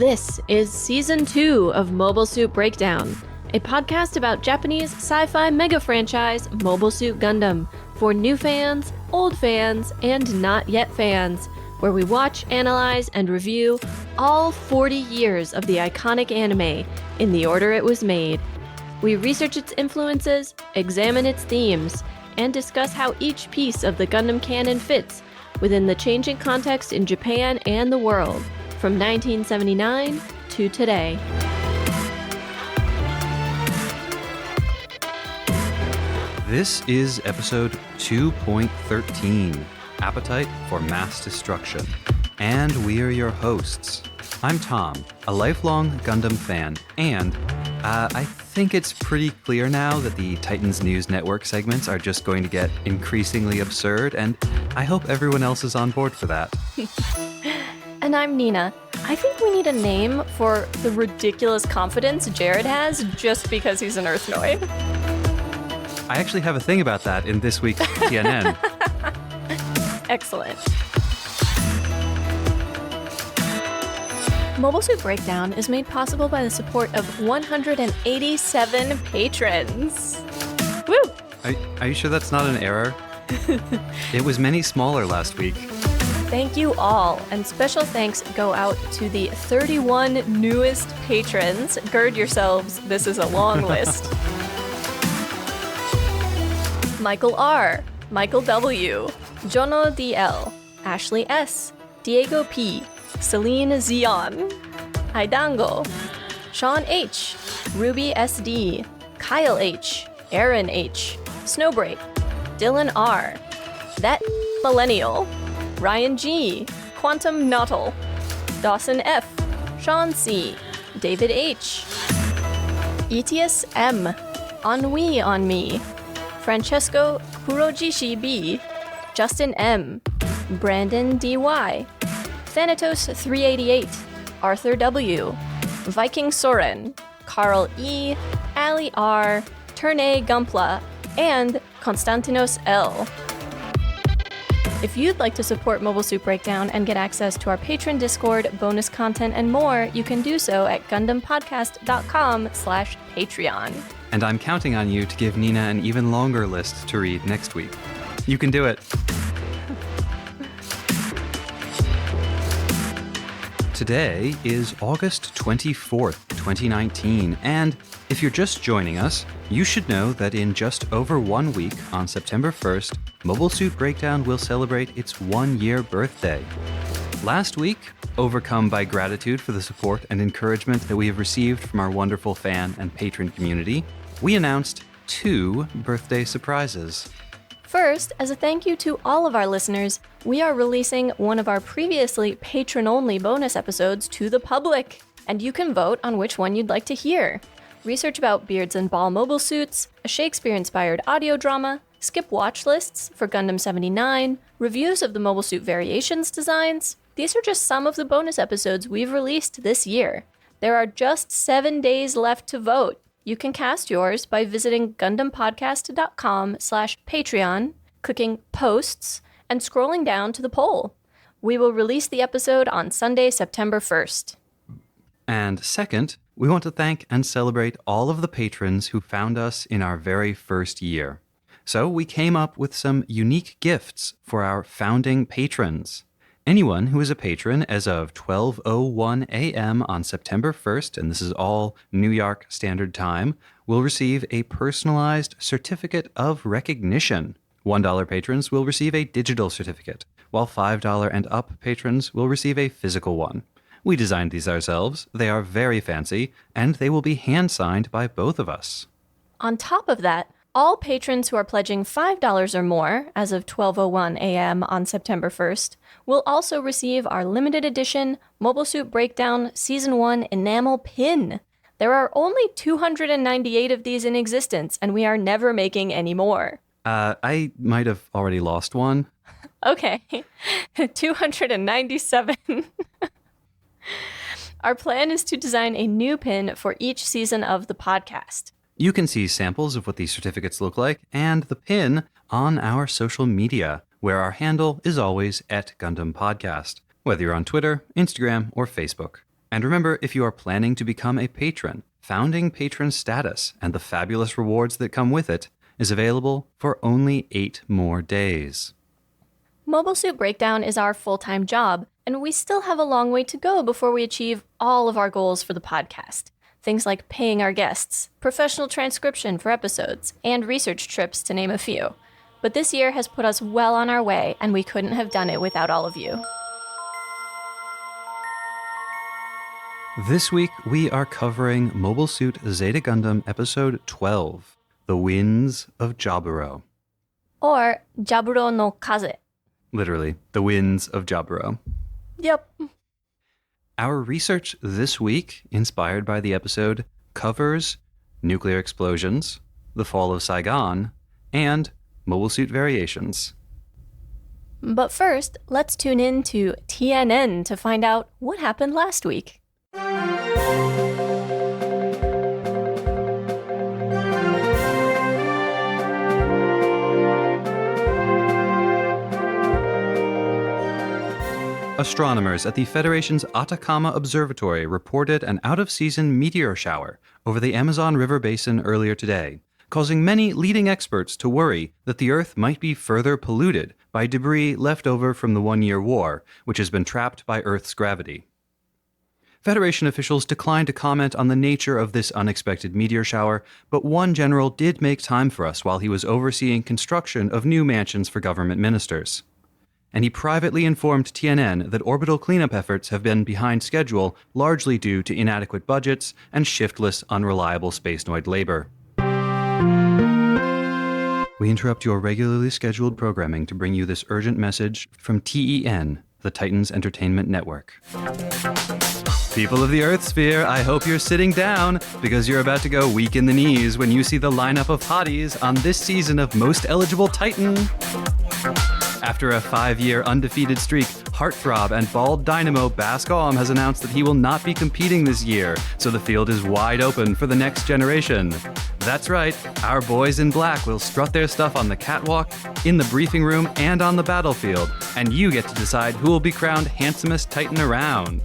This is Season 2 of Mobile Suit Breakdown, a podcast about Japanese sci-fi mega franchise Mobile Suit Gundam for new fans, old fans, and not yet fans, where we watch, analyze, and review all 40 years of the iconic anime in the order it was made. We research its influences, examine its themes, and discuss how each piece of the Gundam canon fits within the changing context in Japan and the world, from 1979 to today. This is episode 2.13, Appetite for Mass Destruction, and we are your hosts. I'm Tom, a lifelong Gundam fan, and I think it's pretty clear now that the Titans News Network segments are just going to get increasingly absurd, and I hope everyone else is on board for that. And I'm Nina. I think we need a name for the ridiculous confidence Jared has just because he's an Earthnoid. I actually have a thing about that in this week's TNN. Excellent. Mobile Suit Breakdown is made possible by the support of 187 patrons. Woo! Are you sure that's not an error? It was many smaller last week. Thank you all, and special thanks go out to the 31 newest patrons. Gird yourselves, this is a long list. Michael R., Michael W., Jono DL, Ashley S., Diego P., Celine Zion, Idango, Sean H., Ruby SD, Kyle H., Aaron H., Snowbreak, Dylan R., That Millennial, Ryan G., Quantum Nautal, Dawson F., Sean C., David H., Etius M., Ennui on Me, Francesco Kurojishi B., Justin M., Brandon D.Y., Thanatos 388, Arthur W., Viking Soren, Carl E., Ali R., Terne Gumpla, and Konstantinos L. If you'd like to support Mobile Suit Breakdown and get access to our patron Discord, bonus content, and more, you can do so at GundamPodcast.com/Patreon. And I'm counting on you to give Nina an even longer list to read next week. You can do it. Today is August 24th, 2019, and if you're just joining us, you should know that in just over 1 week, on September 1st, Mobile Suit Breakdown will celebrate its 1-year birthday. Last week, overcome by gratitude for the support and encouragement that we have received from our wonderful fan and patron community, we announced 2 birthday surprises. First, as a thank you to all of our listeners, we are releasing one of our previously patron-only bonus episodes to the public, and you can vote on which one you'd like to hear. Research about Beards and Ball mobile suits, a Shakespeare-inspired audio drama, skip watch lists for Gundam 79, reviews of the Mobile Suit Variations designs. These are just some of the bonus episodes we've released this year. There are just 7 days left to vote. You can cast yours by visiting GundamPodcast.com/Patreon, clicking Posts, and scrolling down to the poll. We will release the episode on Sunday, September 1st. And second, we want to thank and celebrate all of the patrons who found us in our very first year. So we came up with some unique gifts for our founding patrons. Anyone who is a patron as of 12:01 a.m. on September 1st, and this is all New York Standard Time, will receive a personalized certificate of recognition. $1 patrons will receive a digital certificate, while $5 and up patrons will receive a physical one. We designed these ourselves, they are very fancy, and they will be hand-signed by both of us. On top of that, all patrons who are pledging $5 or more, as of 12:01 a.m. on September 1st, will also receive our limited edition Mobile Suit Breakdown Season 1 enamel pin. There are only 298 of these in existence, and we are never making any more. I might have already lost one. Okay, 297. Our plan is to design a new pin for each season of the podcast. You can see samples of what these certificates look like and the pin on our social media, where our handle is always @GundamPodcast, whether you're on Twitter, Instagram, or Facebook. And remember, if you are planning to become a patron, founding patron status and the fabulous rewards that come with it is available for only 8 more days. Mobile Suit Breakdown is our full-time job, and we still have a long way to go before we achieve all of our goals for the podcast. Things like paying our guests, professional transcription for episodes, and research trips, to name a few. But this year has put us well on our way, and we couldn't have done it without all of you. This week, we are covering Mobile Suit Zeta Gundam Episode 12, The Winds of Jobrock. Or Jaburo no Kaze. Literally, The Winds of Jobrock. Yep. Our research this week, inspired by the episode, covers nuclear explosions, the Fall of Saigon, and mobile suit variations. But first, let's tune in to TNN to find out what happened last week. Astronomers at the Federation's Atacama Observatory reported an out-of-season meteor shower over the Amazon River basin earlier today, causing many leading experts to worry that the Earth might be further polluted by debris left over from the one-year war, which has been trapped by Earth's gravity. Federation officials declined to comment on the nature of this unexpected meteor shower, but one general did make time for us while he was overseeing construction of new mansions for government ministers. And he privately informed TNN that orbital cleanup efforts have been behind schedule, largely due to inadequate budgets and shiftless, unreliable Spacenoid labor. We interrupt your regularly scheduled programming to bring you this urgent message from TEN, the Titans Entertainment Network. People of the Earth Sphere, I hope you're sitting down, because you're about to go weak in the knees when you see the lineup of hotties on this season of Most Eligible Titan. After a 5-year undefeated streak, heartthrob and bald dynamo Bascom has announced that he will not be competing this year, so the field is wide open for the next generation. That's right, our boys in black will strut their stuff on the catwalk, in the briefing room, and on the battlefield, and you get to decide who will be crowned handsomest Titan around,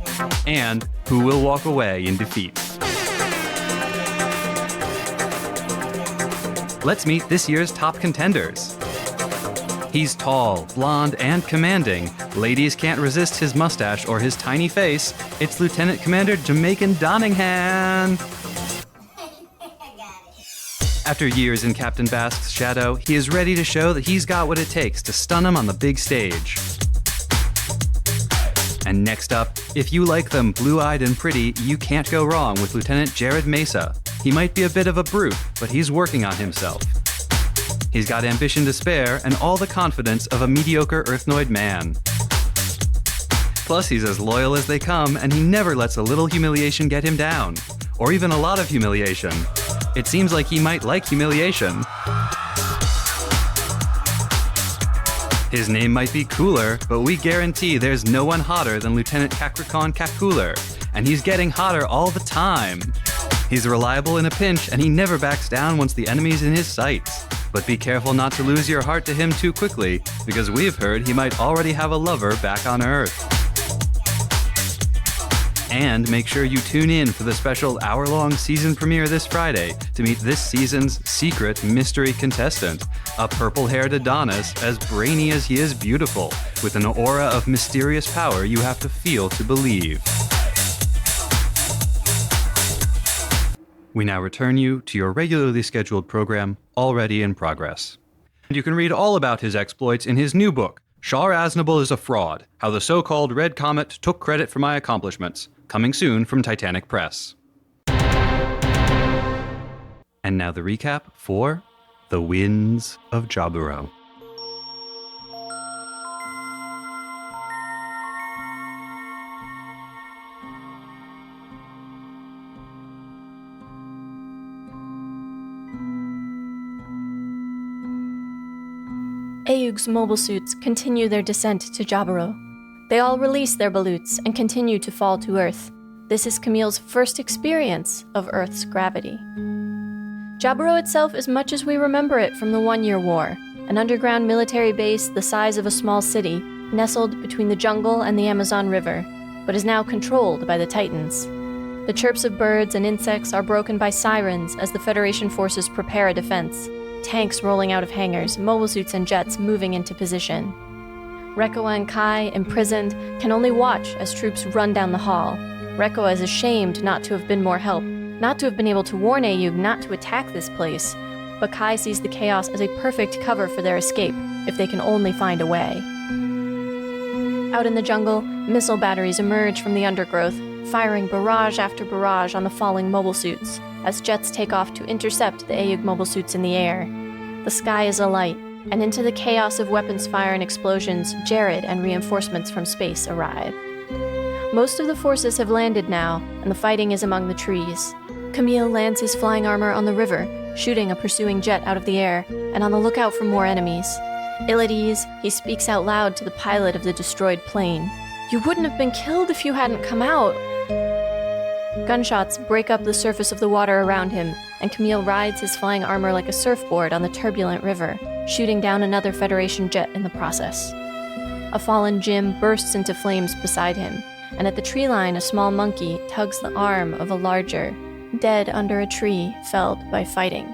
and who will walk away in defeat. Let's meet this year's top contenders. He's tall, blonde, and commanding. Ladies can't resist his mustache or his tiny face. It's Lieutenant Commander Jamaican Donningham. After years in Captain Basque's shadow, he is ready to show that he's got what it takes to stun him on the big stage. And next up, if you like them blue-eyed and pretty, you can't go wrong with Lieutenant Jared Mesa. He might be a bit of a brute, but he's working on himself. He's got ambition to spare and all the confidence of a mediocre Earthnoid man. Plus, he's as loyal as they come, and he never lets a little humiliation get him down. Or even a lot of humiliation. It seems like he might like humiliation. His name might be Cooler, but we guarantee there's no one hotter than Lieutenant Capricorn Cacooler, and he's getting hotter all the time. He's reliable in a pinch, and he never backs down once the enemy's in his sights. But be careful not to lose your heart to him too quickly, because we've heard he might already have a lover back on Earth. And make sure you tune in for the special hour-long season premiere this Friday to meet this season's secret mystery contestant, a purple-haired Adonis as brainy as he is beautiful, with an aura of mysterious power you have to feel to believe. We now return you to your regularly scheduled program, already in progress. And you can read all about his exploits in his new book, Char Aznable is a Fraud, How the So-Called Red Comet Took Credit for My Accomplishments, coming soon from Titanic Press. And now the recap for The Winds of Jobrock. Ayug's mobile suits continue their descent to Jobrock. They all release their balutes and continue to fall to Earth. This is Camille's first experience of Earth's gravity. Jobrock itself is much as we remember it from the One-Year War, an underground military base the size of a small city, nestled between the jungle and the Amazon River. but is now controlled by the Titans. The chirps of birds and insects are broken by sirens as the Federation forces prepare a defense, tanks rolling out of hangars, mobile suits and jets moving into position. Recoa and Kai, imprisoned, can only watch as troops run down the hall. Recoa is ashamed not to have been more help, not to have been able to warn Ayug not to attack this place, but Kai sees the chaos as a perfect cover for their escape, if they can only find a way. Out in the jungle, missile batteries emerge from the undergrowth, firing barrage after barrage on the falling mobile suits, as jets take off to intercept the Ayug mobile suits in the air. The sky is alight, and into the chaos of weapons fire and explosions, Jared and reinforcements from space arrive. Most of the forces have landed now, and the fighting is among the trees. Camille lands his flying armor on the river, shooting a pursuing jet out of the air, and on the lookout for more enemies. Ill at ease, he speaks out loud to the pilot of the destroyed plane. "You wouldn't have been killed if you hadn't come out." Gunshots break up the surface of the water around him, and Camille rides his flying armor like a surfboard on the turbulent river, shooting down another Federation jet in the process. A fallen Jim bursts into flames beside him, and at the tree line a small monkey tugs the arm of a larger, dead under a tree felled by fighting.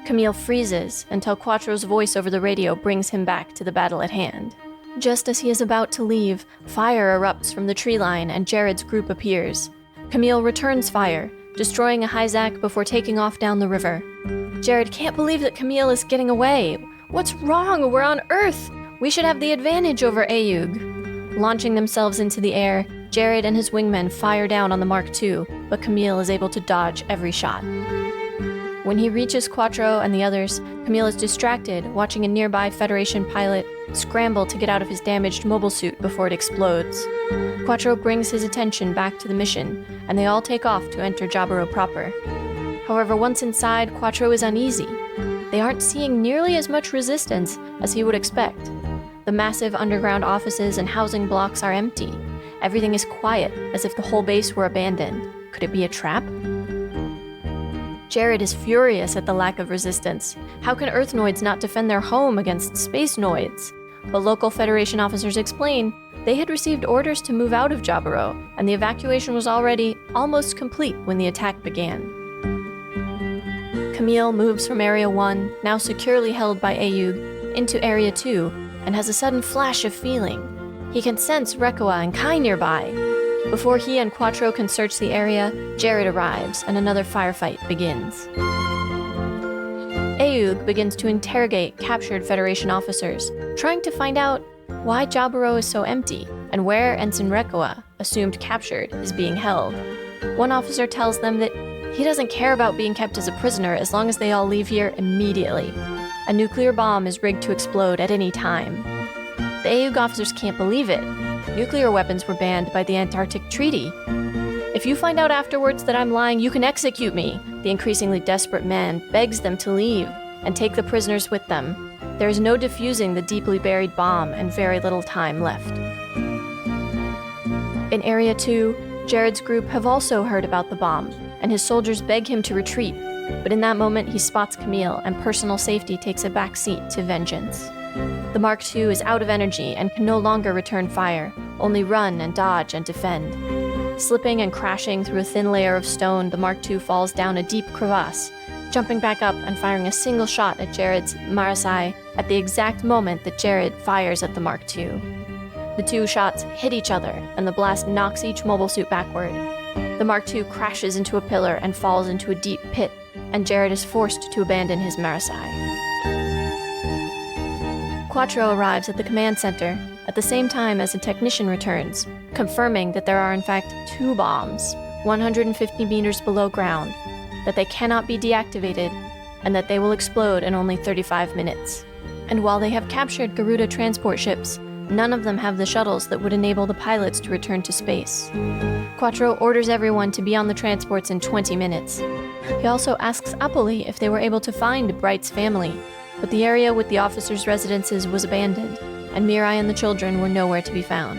Camille freezes until Quattro's voice over the radio brings him back to the battle at hand. Just as he is about to leave, fire erupts from the tree line and Jared's group appears. Camille returns fire, destroying a Hyzak before taking off down the river. Jared can't believe that Camille is getting away. "What's wrong? We're on Earth! We should have the advantage over Ayug." Launching themselves into the air, Jared and his wingmen fire down on the Mark II, but Camille is able to dodge every shot. When he reaches Quattro and the others, Camille is distracted, watching a nearby Federation pilot scramble to get out of his damaged mobile suit before it explodes. Quattro brings his attention back to the mission, and they all take off to enter Jobrock proper. However, once inside, Quattro is uneasy. They aren't seeing nearly as much resistance as he would expect. The massive underground offices and housing blocks are empty. Everything is quiet, as if the whole base were abandoned. Could it be a trap? Jared is furious at the lack of resistance. How can Earthnoids not defend their home against Space Noids? But local Federation officers explain they had received orders to move out of Jobrock, and the evacuation was already almost complete when the attack began. Camille moves from Area 1, now securely held by Ayug, into Area 2, and has a sudden flash of feeling. He can sense Recoa and Kai nearby. Before he and Quattro can search the area, Jared arrives, and another firefight begins. Ayug begins to interrogate captured Federation officers, trying to find out why Jobrock is so empty, and where Ensign Recoa, assumed captured, is being held. One officer tells them that he doesn't care about being kept as a prisoner as long as they all leave here immediately. A nuclear bomb is rigged to explode at any time. The Ayug officers can't believe it. Nuclear weapons were banned by the Antarctic Treaty. "If you find out afterwards that I'm lying, you can execute me," the increasingly desperate man begs them to leave and take the prisoners with them. There is no defusing the deeply buried bomb and very little time left. In Area 2, Jared's group have also heard about the bomb, and his soldiers beg him to retreat, but in that moment he spots Camille and personal safety takes a back seat to vengeance. The Mark II is out of energy and can no longer return fire, only run and dodge and defend. Slipping and crashing through a thin layer of stone, the Mark II falls down a deep crevasse, jumping back up and firing a single shot at Jared's Marasai at the exact moment that Jared fires at the Mark II. The two shots hit each other, and the blast knocks each mobile suit backward. The Mark II crashes into a pillar and falls into a deep pit, and Jared is forced to abandon his Marasai. Quattro arrives at the command center at the same time as a technician returns, confirming that there are in fact 2 bombs, 150 meters below ground, that they cannot be deactivated, and that they will explode in only 35 minutes. And while they have captured Garuda transport ships, none of them have the shuttles that would enable the pilots to return to space. Quattro orders everyone to be on the transports in 20 minutes. He also asks Apoli if they were able to find Bright's family, but the area with the officers' residences was abandoned, and Mirai and the children were nowhere to be found.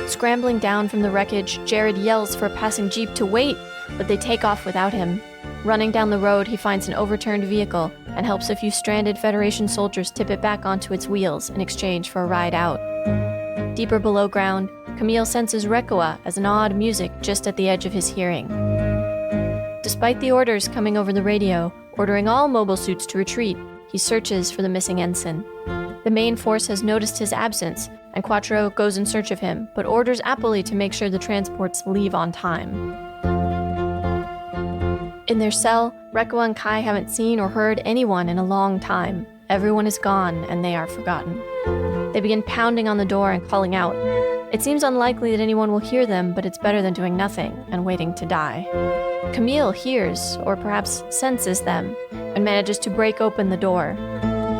Scrambling down from the wreckage, Jared yells for a passing jeep to wait, but they take off without him. Running down the road, he finds an overturned vehicle and helps a few stranded Federation soldiers tip it back onto its wheels in exchange for a ride out. Deeper below ground, Camille senses Rekoa as an odd music just at the edge of his hearing. Despite the orders coming over the radio, ordering all mobile suits to retreat, he searches for the missing ensign. The main force has noticed his absence, and Quattro goes in search of him, but orders Apolly to make sure the transports leave on time. In their cell, Rekoa and Kai haven't seen or heard anyone in a long time. Everyone is gone, and they are forgotten. They begin pounding on the door and calling out. It seems unlikely that anyone will hear them, but it's better than doing nothing and waiting to die. Camille hears, or perhaps senses them, and manages to break open the door.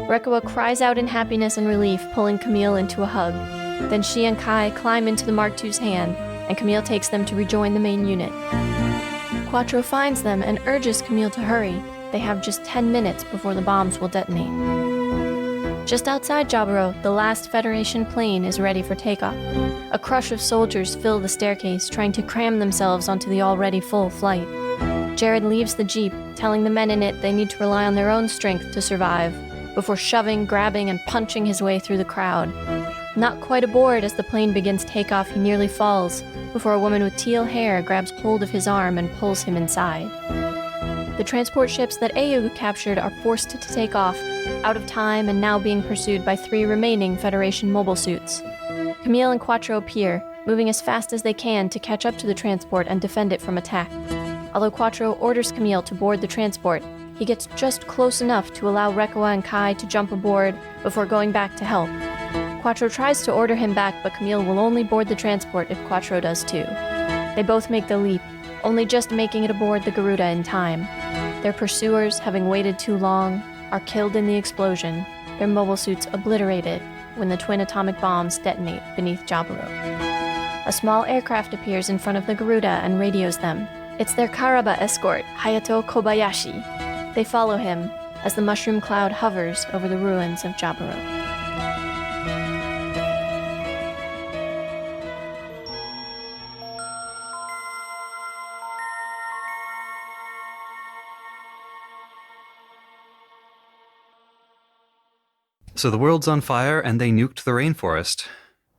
Rekoa cries out in happiness and relief, pulling Camille into a hug. Then she and Kai climb into the Mark II's hand, and Camille takes them to rejoin the main unit. Quattro finds them and urges Camille to hurry. They have just 10 minutes before the bombs will detonate. Just outside Jobrock, the last Federation plane is ready for takeoff. A crush of soldiers fill the staircase, trying to cram themselves onto the already full flight. Jared leaves the jeep, telling the men in it they need to rely on their own strength to survive, before shoving, grabbing, and punching his way through the crowd. Not quite aboard as the plane begins takeoff, he nearly falls, before a woman with teal hair grabs hold of his arm and pulls him inside. The transport ships that Ayug captured are forced to take off, out of time and now being pursued by 3 remaining Federation mobile suits. Camille and Quattro appear, moving as fast as they can to catch up to the transport and defend it from attack. Although Quattro orders Camille to board the transport, he gets just close enough to allow Rekoa and Kai to jump aboard before going back to help. Quattro tries to order him back, but Camille will only board the transport if Quattro does too. They both make the leap, only just making it aboard the Garuda in time. Their pursuers, having waited too long, are killed in the explosion, their mobile suits obliterated when the twin atomic bombs detonate beneath Jobrock. A small aircraft appears in front of the Garuda and radios them. It's their Karaba escort, Hayatou Kobayashi. They follow him as the mushroom cloud hovers over the ruins of Jobrock. So the world's on fire and they nuked the rainforest.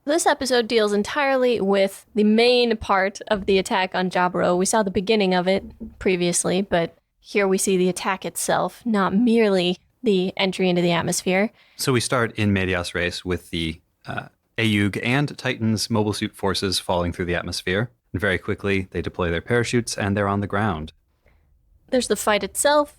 This episode deals entirely with the main part of the attack on Jobrock. We saw the beginning of it previously, but here we see the attack itself, not merely the entry into the atmosphere. So we start in Medias Res with the Ayug and Titan's mobile suit forces falling through the atmosphere. And very quickly, they deploy their parachutes and they're on the ground. There's the fight itself,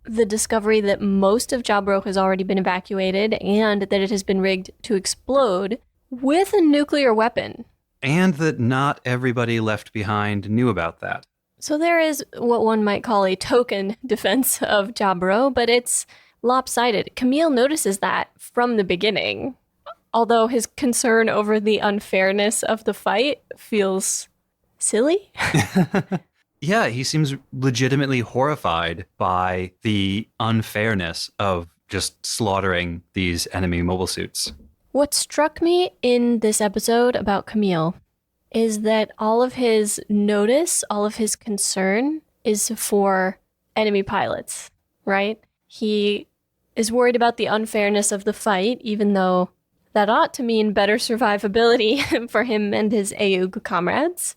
the discovery that most of Jobrock has already been evacuated and that it has been rigged to explode with a nuclear weapon. And that not everybody left behind knew about that. So there is what one might call a token defense of Jobrock, but it's lopsided. Camille notices that from the beginning, although his concern over the unfairness of the fight feels silly. Yeah, he seems legitimately horrified by the unfairness of just slaughtering these enemy mobile suits. What struck me in this episode about Camille is that all of his notice, all of his concern is for enemy pilots, right? He is worried about the unfairness of the fight, even though that ought to mean better survivability for him and his Ayug comrades.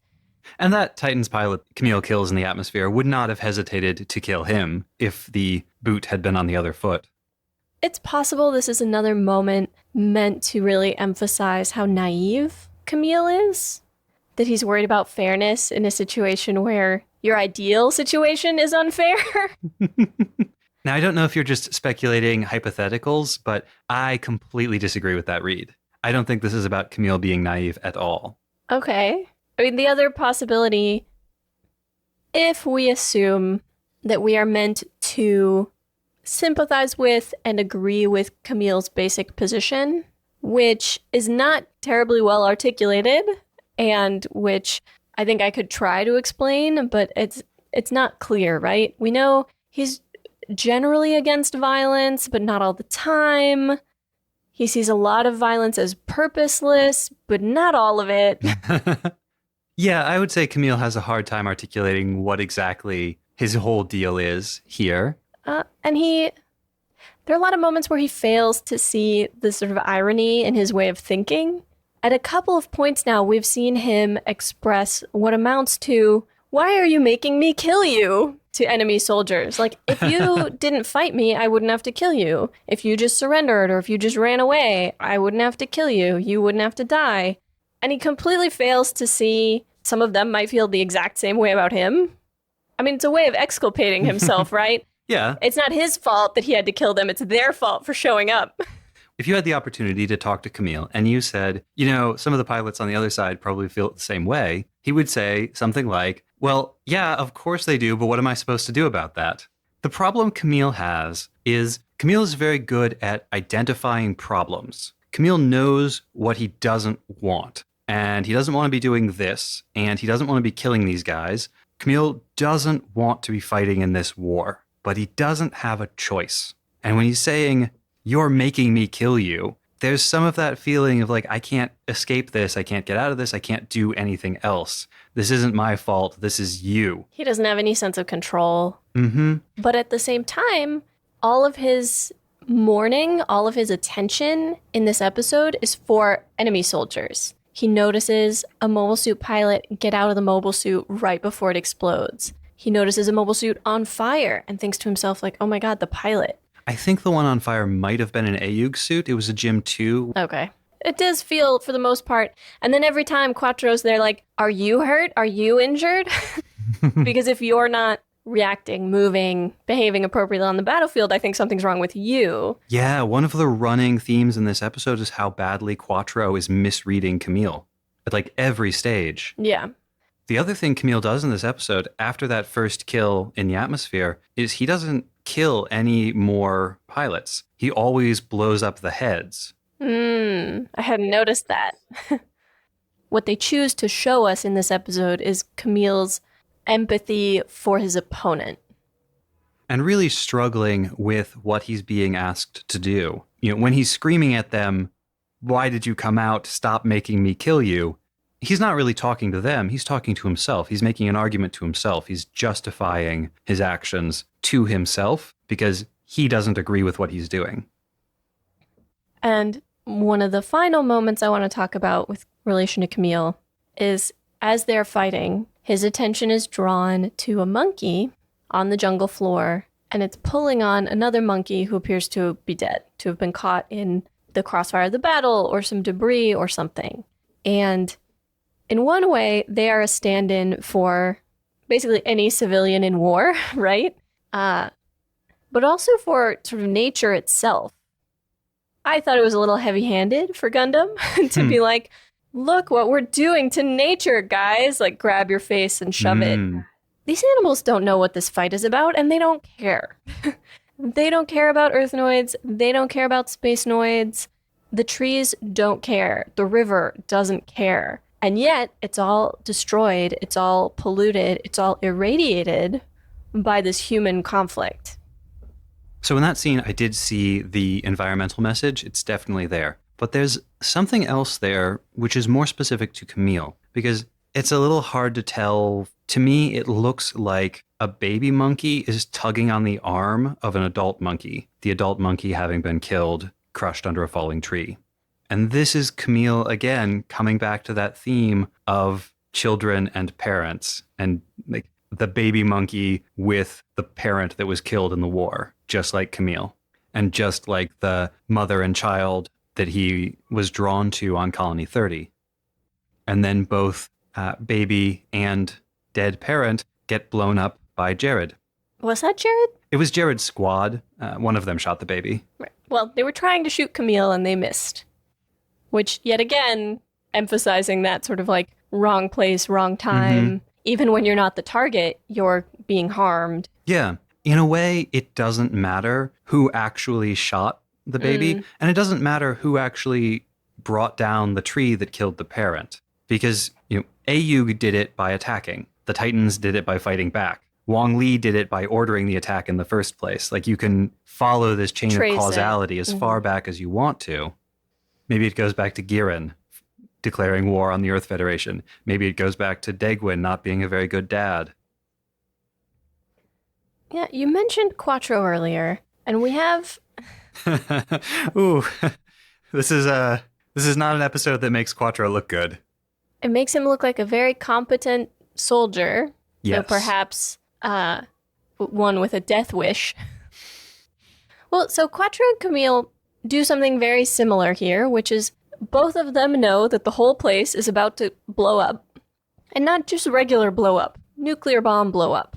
And that Titan's pilot Camille kills in the atmosphere would not have hesitated to kill him if the boot had been on the other foot. It's possible this is another moment meant to really emphasize how naive Camille is. That he's worried about fairness in a situation where your ideal situation is unfair. Now, I don't know if you're just speculating hypotheticals, but I completely disagree with that read. I don't think this is about Camille being naive at all. Okay. I mean, the other possibility, if we assume that we are meant to sympathize with and agree with Camille's basic position, which is not terribly well articulated, and which I think I could try to explain, but it's not clear, right? We know he's generally against violence, but not all the time. He sees a lot of violence as purposeless, but not all of it. Yeah, I would say Camille has a hard time articulating what exactly his whole deal is here. And there are a lot of moments where he fails to see the sort of irony in his way of thinking, At a couple of points now, we've seen him express what amounts to, "Why are you making me kill you?" to enemy soldiers. Like, if you didn't fight me, I wouldn't have to kill you. If you just surrendered or if you just ran away, I wouldn't have to kill you. You wouldn't have to die. And he completely fails to see some of them might feel the exact same way about him. I mean, it's a way of exculpating himself, right? Yeah. It's not his fault that he had to kill them. It's their fault for showing up. If you had the opportunity to talk to Camille and you said, some of the pilots on the other side probably feel the same way, he would say something like, well, yeah, of course they do, but what am I supposed to do about that? The problem Camille has is Camille is very good at identifying problems. Camille knows what he doesn't want, and he doesn't want to be doing this, and he doesn't want to be killing these guys. Camille doesn't want to be fighting in this war, but he doesn't have a choice. And when he's saying, "You're making me kill you," there's some of that feeling of like, I can't escape this. I can't get out of this. I can't do anything else. This isn't my fault. This is you. He doesn't have any sense of control. Mm-hmm. But at the same time, all of his mourning, all of his attention in this episode is for enemy soldiers. He notices a mobile suit pilot get out of the mobile suit right before it explodes. He notices a mobile suit on fire and thinks to himself like, oh my God, the pilot. I think the one on fire might have been an Ayug suit. It was a Gym 2. Okay. It does feel, for the most part. And then every time Quattro's there like, are you hurt? Are you injured? Because if you're not reacting, moving, behaving appropriately on the battlefield, I think something's wrong with you. Yeah, one of the running themes in this episode is how badly Quattro is misreading Camille at like every stage. Yeah. The other thing Camille does in this episode, after that first kill in the atmosphere, is he doesn't kill any more pilots. He always blows up the heads. I hadn't noticed that. What they choose to show us in this episode is Camille's empathy for his opponent. And really struggling with what he's being asked to do. When he's screaming at them, "Why did you come out? Stop making me kill you." He's not really talking to them. He's talking to himself. He's making an argument to himself. He's justifying his actions to himself because he doesn't agree with what he's doing. And one of the final moments I want to talk about with relation to Camille is as they're fighting, his attention is drawn to a monkey on the jungle floor, and it's pulling on another monkey who appears to be dead, to have been caught in the crossfire of the battle or some debris or something. And in one way, they are a stand-in for basically any civilian in war, right? But also for sort of nature itself. I thought it was a little heavy-handed for Gundam to be like, look what we're doing to nature, guys. Like, grab your face and shove it. These animals don't know what this fight is about, and they don't care. They don't care about Earthnoids. They don't care about Spacenoids. The trees don't care. The river doesn't care. And yet, it's all destroyed, it's all polluted, it's all irradiated by this human conflict. So in that scene, I did see the environmental message. It's definitely there. But there's something else there which is more specific to Camille, because it's a little hard to tell. To me, it looks like a baby monkey is tugging on the arm of an adult monkey, the adult monkey having been killed, crushed under a falling tree. And this is Camille, again, coming back to that theme of children and parents, and like the baby monkey with the parent that was killed in the war, just like Camille, and just like the mother and child that he was drawn to on Colony 30. And then both baby and dead parent get blown up by Jared. Was that Jared? It was Jared's squad. One of them shot the baby. Right. Well, they were trying to shoot Camille and they missed. Which, yet again, emphasizing that sort of like wrong place, wrong time. Mm-hmm. Even when you're not the target, you're being harmed. Yeah. In a way, it doesn't matter who actually shot the baby. And it doesn't matter who actually brought down the tree that killed the parent. Because, Ayug did it by attacking. The Titans did it by fighting back. Wong Li did it by ordering the attack in the first place. Like, you can follow this chain of causality as far back as you want to. Maybe it goes back to Giran declaring war on the Earth Federation. Maybe it goes back to Degwin not being a very good dad. Yeah, you mentioned Quattro earlier, and we have... Ooh, this is This is not an episode that makes Quattro look good. It makes him look like a very competent soldier. Yes. Though perhaps one with a death wish. Well, so Quattro and Camille do something very similar here, which is both of them know that the whole place is about to blow up. And not just regular blow up, nuclear bomb blow up.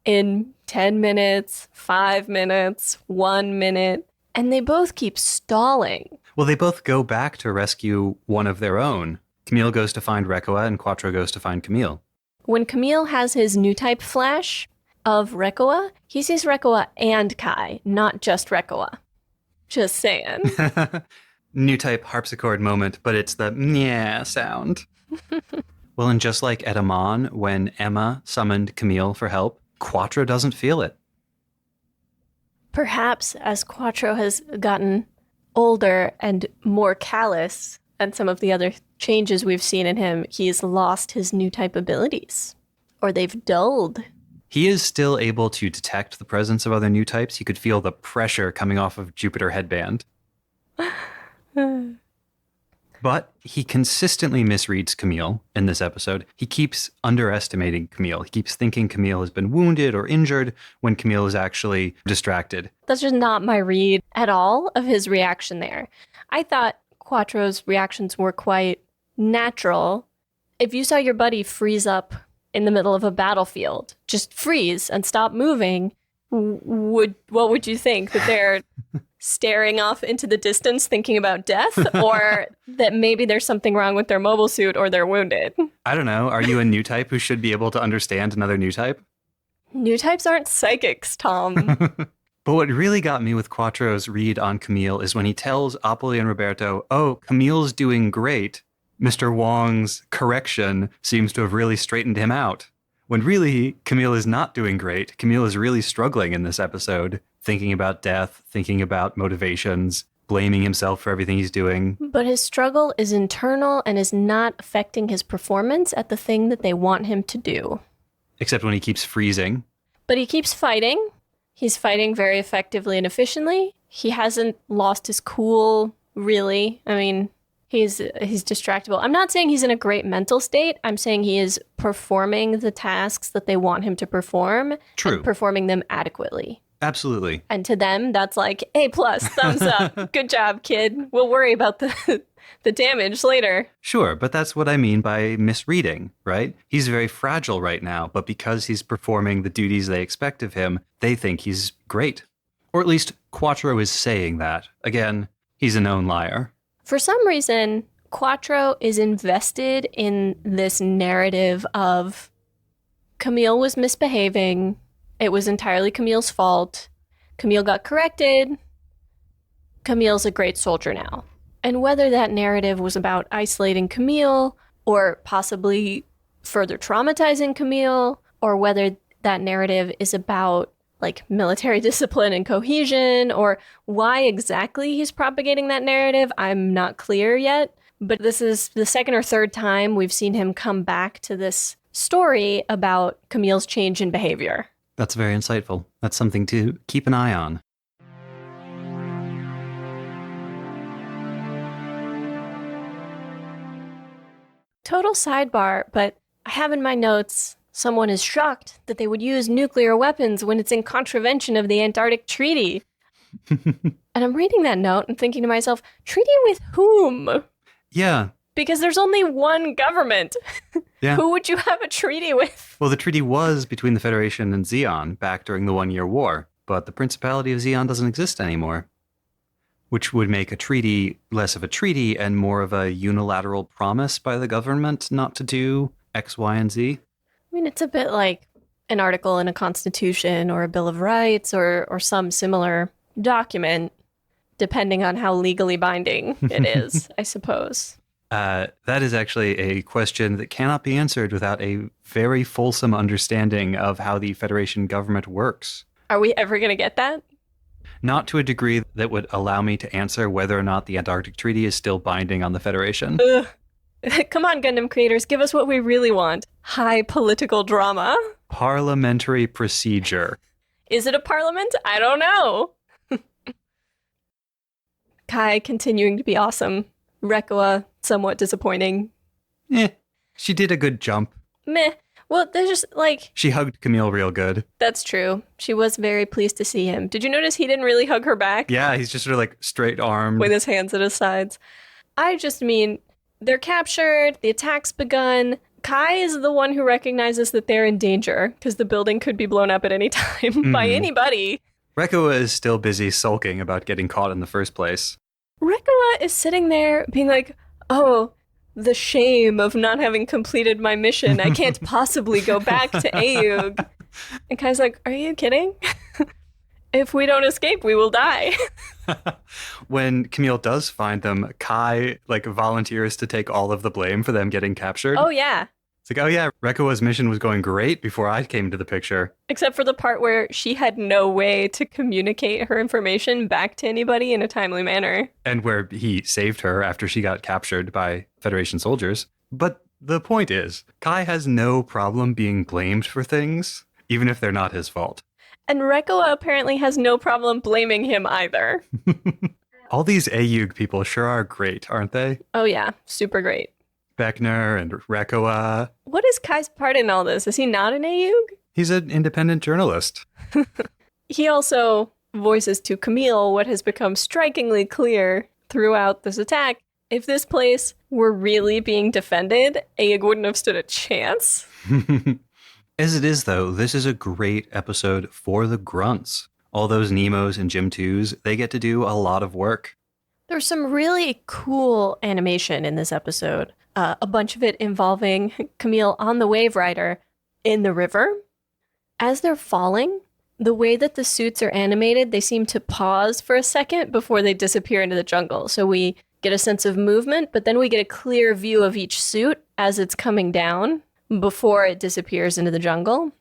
In 10 minutes, 5 minutes, 1 minute. And they both keep stalling. Well, they both go back to rescue one of their own. Camille goes to find Rekoa and Quattro goes to find Camille. When Camille has his new type flash of Rekoa, he sees Rekoa and Kai, not just Rekoa. Just saying. New type harpsichord moment, but it's the yeah sound. Well, and just like at Amon, when Emma summoned Camille for help, Quattro doesn't feel it. Perhaps as Quattro has gotten older and more callous, and some of the other changes we've seen in him, he's lost his new type abilities. Or they've dulled. He is still able to detect the presence of other new types. He could feel the pressure coming off of Jupiter headband. But he consistently misreads Camille in this episode. He keeps underestimating Camille. He keeps thinking Camille has been wounded or injured when Camille is actually distracted. That's just not my read at all of his reaction there. I thought Quattro's reactions were quite natural. If you saw your buddy freeze up in the middle of a battlefield, just freeze and stop moving, what would you think? That they're staring off into the distance thinking about death, or that maybe there's something wrong with their mobile suit or they're wounded? I don't know. Are you a new type who should be able to understand another new type? New types aren't psychics, Tom. But what really got me with Quattro's read on Camille is when he tells Apoli and Roberto, oh, Camille's doing great. Mr. Wong's correction seems to have really straightened him out. When really, Camille is not doing great. Camille is really struggling in this episode, thinking about death, thinking about motivations, blaming himself for everything he's doing. But his struggle is internal and is not affecting his performance at the thing that they want him to do. Except when he keeps freezing. But he keeps fighting. He's fighting very effectively and efficiently. He hasn't lost his cool, really. I mean, he's distractible. I'm not saying he's in a great mental state. I'm saying he is performing the tasks that they want him to perform. True. And performing them adequately. Absolutely. And to them, that's like, A+, thumbs up. Good job, kid. We'll worry about the damage later. Sure, but that's what I mean by misreading, right? He's very fragile right now, but because he's performing the duties they expect of him, they think he's great. Or at least Quattro is saying that. Again, he's a known liar. For some reason, Quattro is invested in this narrative of Camille was misbehaving. It was entirely Camille's fault. Camille got corrected. Camille's a great soldier now. And whether that narrative was about isolating Camille or possibly further traumatizing Camille, or whether that narrative is about like military discipline and cohesion, or why exactly he's propagating that narrative, I'm not clear yet. But this is the second or third time we've seen him come back to this story about Camille's change in behavior. That's very insightful. That's something to keep an eye on. Total sidebar, but I have in my notes, someone is shocked that they would use nuclear weapons when it's in contravention of the Antarctic Treaty. And I'm reading that note and thinking to myself, treaty with whom? Yeah. Because there's only one government. Yeah. Who would you have a treaty with? Well, the treaty was between the Federation and Zeon back during the 1 Year War, but the Principality of Zeon doesn't exist anymore, which would make a treaty less of a treaty and more of a unilateral promise by the government not to do X, Y, and Z. I mean, it's a bit like an article in a constitution or a Bill of Rights or some similar document, depending on how legally binding it is, I suppose. That is actually a question that cannot be answered without a very fulsome understanding of how the Federation government works. Are we ever going to get that? Not to a degree that would allow me to answer whether or not the Antarctic Treaty is still binding on the Federation. Ugh. Come on, Gundam creators, give us what we really want. High political drama. Parliamentary procedure. Is it a parliament? I don't know. Kai continuing to be awesome. Rekoa, somewhat disappointing. She did a good jump. Meh. Well, there's just, like... She hugged Camille real good. That's true. She was very pleased to see him. Did you notice he didn't really hug her back? Yeah, he's just sort of like straight-armed. With his hands at his sides. I just mean, they're captured, the attack's begun. Kai is the one who recognizes that they're in danger, because the building could be blown up at any time by anybody. Rekoa is still busy sulking about getting caught in the first place. Rekoa is sitting there being like, oh... the shame of not having completed my mission. I can't possibly go back to Ayug. And Kai's like, are you kidding? If we don't escape, we will die. When Camille does find them, Kai volunteers to take all of the blame for them getting captured. Oh, yeah. It's like, oh yeah, Rekoa's mission was going great before I came to the picture. Except for the part where she had no way to communicate her information back to anybody in a timely manner. And where he saved her after she got captured by Federation soldiers. But the point is, Kai has no problem being blamed for things, even if they're not his fault. And Rekoa apparently has no problem blaming him either. All these Ayug people sure are great, aren't they? Oh yeah, super great. Beckner and Rekoa. What is Kai's part in all this? Is he not an Ayug? He's an independent journalist. He also voices to Camille what has become strikingly clear throughout this attack. If this place were really being defended, Ayug wouldn't have stood a chance. As it is, though, this is a great episode for the grunts. All those Nemos and Jim 2s, they get to do a lot of work. There's some really cool animation in this episode. A bunch of it involving Camille on the Wave Rider in the river. As they're falling, the way that the suits are animated, they seem to pause for a second before they disappear into the jungle. So we get a sense of movement, but then we get a clear view of each suit as it's coming down before it disappears into the jungle.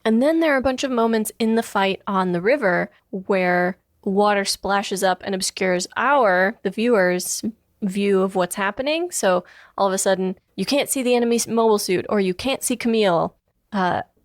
And then there are a bunch of moments in the fight on the river where water splashes up and obscures the viewers' view of what's happening. So all of a sudden, you can't see the enemy's mobile suit, or you can't see Camille,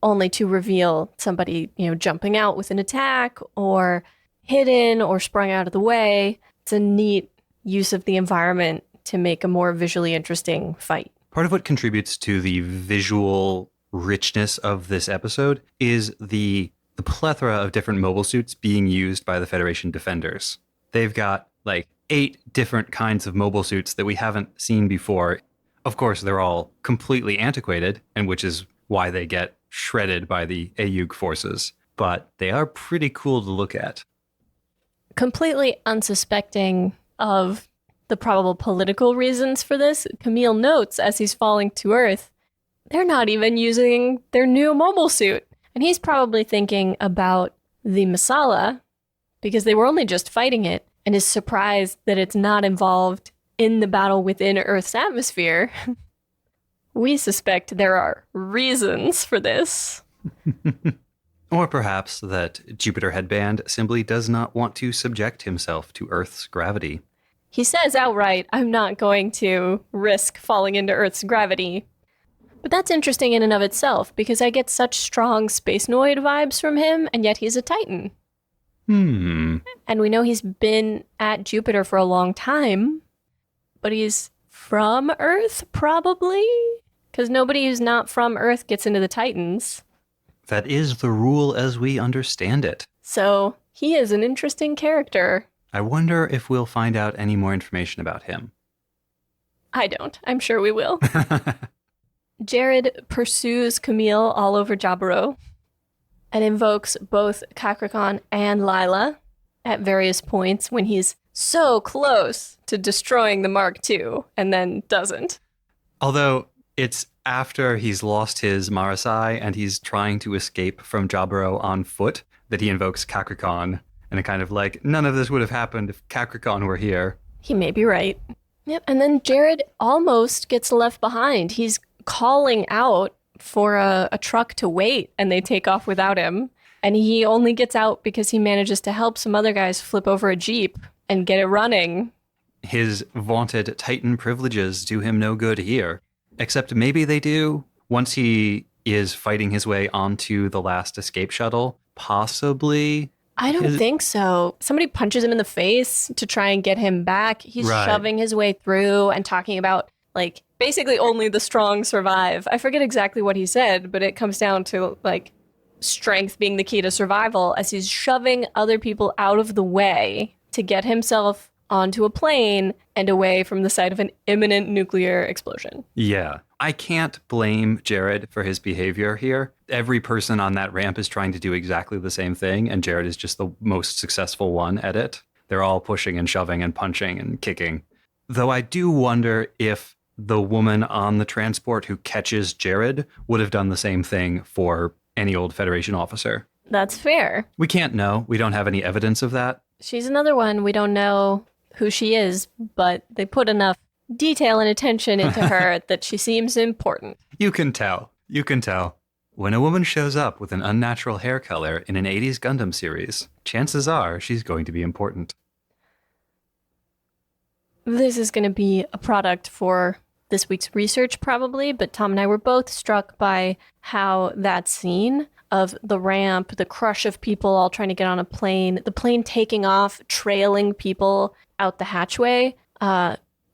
only to reveal somebody, jumping out with an attack, or hidden, or sprung out of the way. It's a neat use of the environment to make a more visually interesting fight. Part of what contributes to the visual richness of this episode is the plethora of different mobile suits being used by the Federation defenders. They've got 8 different kinds of mobile suits that we haven't seen before. Of course, they're all completely antiquated, and which is why they get shredded by the Ayug forces. But they are pretty cool to look at. Completely unsuspecting of the probable political reasons for this, Camille notes as he's falling to Earth, they're not even using their new mobile suit. And he's probably thinking about the Masala, because they were only just fighting it, and is surprised that it's not involved in the battle within Earth's atmosphere. We suspect there are reasons for this. Or perhaps that Jupiter Headband simply does not want to subject himself to Earth's gravity. He says outright, I'm not going to risk falling into Earth's gravity. But that's interesting in and of itself, because I get such strong Space Noid vibes from him, and yet he's a Titan. And we know he's been at Jupiter for a long time, but he's from Earth, probably? Because nobody who's not from Earth gets into the Titans. That is the rule as we understand it. So he is an interesting character. I wonder if we'll find out any more information about him. I don't. I'm sure we will. Jared pursues Camille all over Jobrock and invokes both Kakrakan and Lila at various points when he's so close to destroying the Mark II and then doesn't. Although it's after he's lost his Marasai and he's trying to escape from Jobrock on foot that he invokes Kakrakan, and it kind of none of this would have happened if Kakrakan were here. He may be right. Yep, and then Jared almost gets left behind. He's calling out for a truck to wait, and they take off without him. And he only gets out because he manages to help some other guys flip over a Jeep and get it running. His vaunted Titan privileges do him no good here. Except maybe they do. Once he is fighting his way onto the last escape shuttle, possibly I don't think so. Somebody punches him in the face to try and get him back. He's shoving his way through and talking about, like, basically only the strong survive. I forget exactly what he said, but it comes down to, like, strength being the key to survival as he's shoving other people out of the way to get himself onto a plane and away from the site of an imminent nuclear explosion. Yeah. I can't blame Jared for his behavior here. Every person on that ramp is trying to do exactly the same thing, and Jared is just the most successful one at it. They're all pushing and shoving and punching and kicking. Though I do wonder if the woman on the transport who catches Jared would have done the same thing for any old Federation officer. That's fair. We can't know. We don't have any evidence of that. She's another one. We don't know who she is, but they put enough detail and attention into her that she seems important. You can tell. You can tell. When a woman shows up with an unnatural hair color in an 80s Gundam series, chances are she's going to be important. This is going to be a product for this week's research, probably, but Tom and I were both struck by how that scene of the ramp, the crush of people all trying to get on a plane, the plane taking off, trailing people out the hatchway.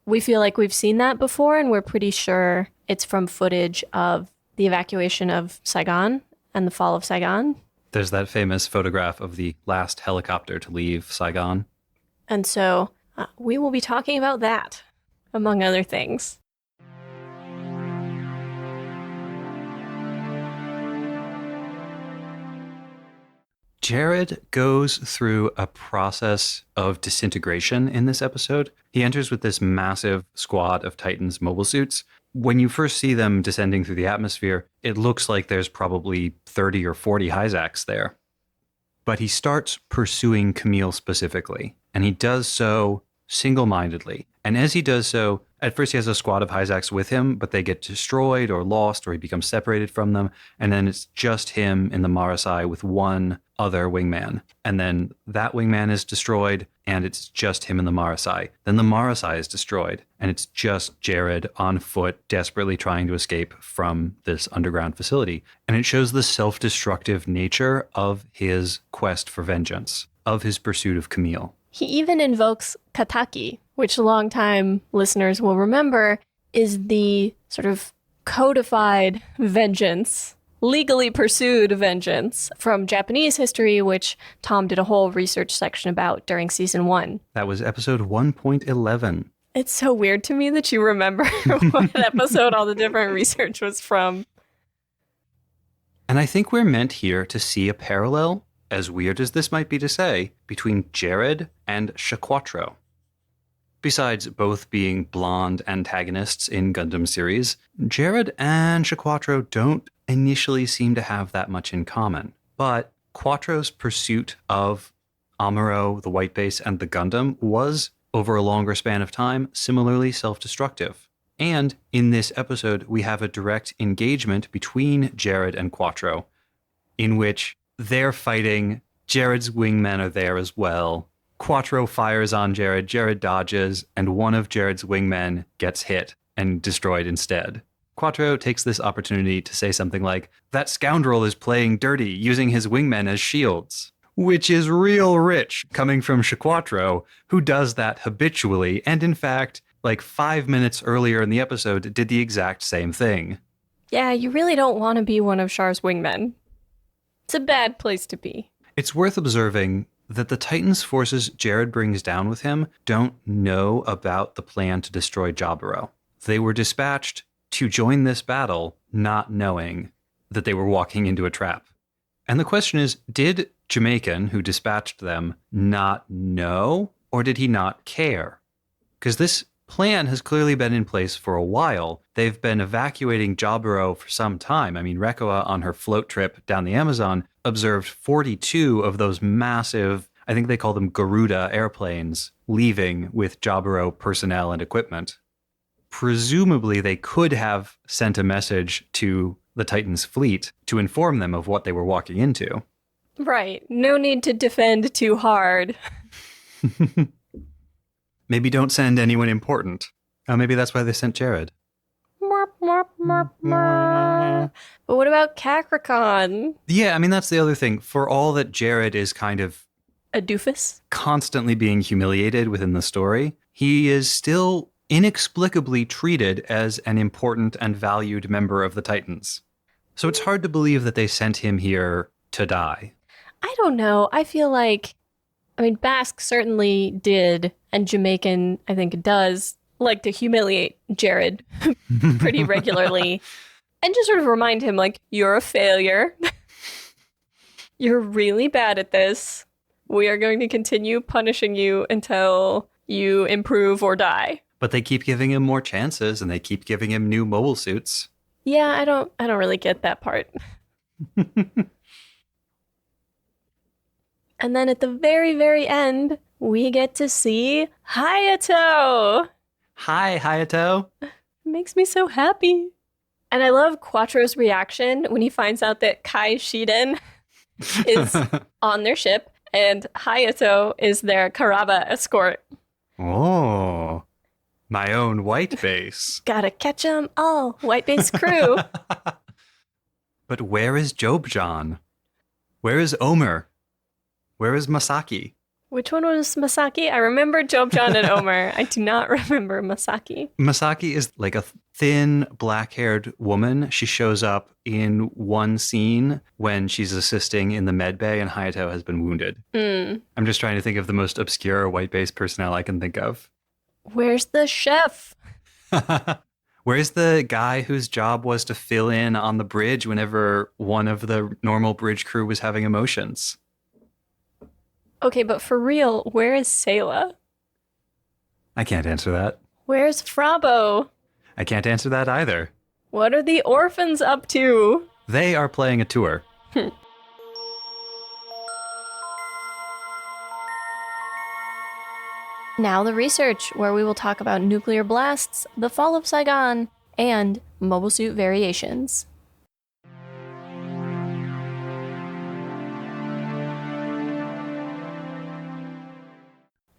We feel like we've seen that before, and we're pretty sure it's from footage of the evacuation of Saigon and the Fall of Saigon. There's that famous photograph of the last helicopter to leave Saigon. And so we will be talking about that, among other things. Jared goes through a process of disintegration in this episode. He enters with this massive squad of Titans mobile suits. When you first see them descending through the atmosphere, it looks like there's probably 30 or 40 Hyzaks there. But he starts pursuing Camille specifically, and he does so single-mindedly. And as he does so, at first he has a squad of Hyzaks with him, but they get destroyed or lost, or he becomes separated from them. And then it's just him in the Marasai with one other wingman. And then that wingman is destroyed, and it's just him in the Marasai. Then the Marasai is destroyed, and it's just Jared on foot, desperately trying to escape from this underground facility. And it shows the self-destructive nature of his quest for vengeance, of his pursuit of Camille. He even invokes Kataki, which longtime listeners will remember is the sort of codified vengeance, legally pursued vengeance from Japanese history, which Tom did a whole research section about during season 1. That was episode 1.11. It's so weird to me that you remember what episode all the different research was from. And I think we're meant here to see a parallel, as weird as this might be to say, between Jared and Quattro. Besides both being blonde antagonists in Gundam series, Jared and Quattro don't initially seem to have that much in common. But Quattro's pursuit of Amuro, the White Base, and the Gundam was, over a longer span of time, similarly self-destructive. And in this episode, we have a direct engagement between Jared and Quattro, in which they're fighting, Jared's wingmen are there as well. Quattro fires on Jared, Jared dodges, and one of Jared's wingmen gets hit and destroyed instead. Quattro takes this opportunity to say something like, "That scoundrel is playing dirty, using his wingmen as shields," which is real rich coming from Quattro, who does that habitually, and in fact, like 5 minutes earlier in the episode, did the exact same thing. Yeah, you really don't want to be one of Char's wingmen. It's a bad place to be. It's worth observing that the Titans forces Jared brings down with him don't know about the plan to destroy Jobrock. They were dispatched to join this battle, not knowing that they were walking into a trap. And the question is, did Jamaican, who dispatched them, not know, or did he not care? Because this plan has clearly been in place for a while. They've been evacuating Jobrock for some time. I mean, Rekoa on her float trip down the Amazon observed 42 of those massive, I think they call them Garuda airplanes, leaving with Jobrock personnel and equipment. Presumably, they could have sent a message to the Titans fleet to inform them of what they were walking into. Right. No need to defend too hard. Maybe don't send anyone important. Oh, maybe that's why they sent Jared. But what about Kakrikon? Yeah, I mean, that's the other thing. For all that Jared is kind of A doofus? Constantly being humiliated within the story, he is still inexplicably treated as an important and valued member of the Titans. So it's hard to believe that they sent him here to die. I don't know. I feel like, Basque certainly did, and Jamaican, I think, does like to humiliate Jared pretty regularly and just sort of remind him, like, you're a failure. You're really bad at this. We are going to continue punishing you until you improve or die. But they keep giving him more chances, and they keep giving him new mobile suits. Yeah, I don't really get that part. And then at the very, very end, we get to see Hayatou. Hi, Hayatou. It makes me so happy. And I love Quattro's reaction when he finds out that Kai Shiden is on their ship and Hayatou is their Karaba escort. Oh, my own white base. Gotta catch 'em all, white base crew. But where is Jobjohn? Where is Omer? Where is Masaki? Which one was Masaki? I remember Jobjohn and Omer. I do not remember Masaki. Masaki is like a thin, black-haired woman. She shows up in one scene when she's assisting in the med bay and Hayatou has been wounded. I'm just trying to think of the most obscure white base personnel I can think of. Where's the chef? Where's the guy whose job was to fill in on the bridge whenever one of the normal bridge crew was having emotions? Okay, but for real, where is Sayla? I can't answer that. Where's Frabo? I can't answer that either. What are the orphans up to? They are playing a tour. Now the research, where we will talk about nuclear blasts, the Fall of Saigon, and mobile suit variations.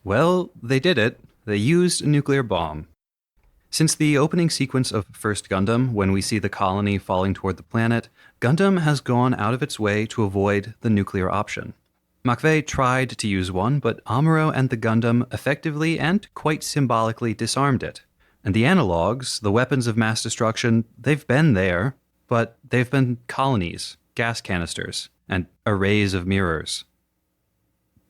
Well, they did it. They used a nuclear bomb. Since the opening sequence of First Gundam, when we see the colony falling toward the planet, Gundam has gone out of its way to avoid the nuclear option. McVeigh tried to use one, but Amuro and the Gundam effectively and quite symbolically disarmed it. And the analogs, the weapons of mass destruction, they've been there, but they've been colonies, gas canisters, and arrays of mirrors.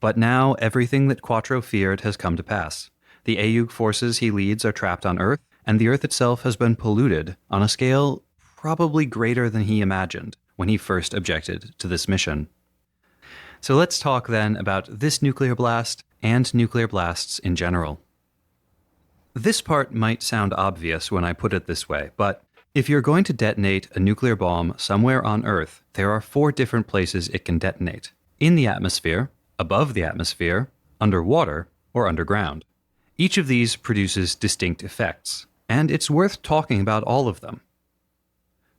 But now everything that Quattro feared has come to pass. The Ayug forces he leads are trapped on Earth, and the Earth itself has been polluted on a scale probably greater than he imagined when he first objected to this mission. So let's talk then about this nuclear blast and nuclear blasts in general. This part might sound obvious when I put it this way, but if you're going to detonate a nuclear bomb somewhere on Earth, there are 4 different places it can detonate: in the atmosphere, above the atmosphere, underwater, or underground. Each of these produces distinct effects, and it's worth talking about all of them.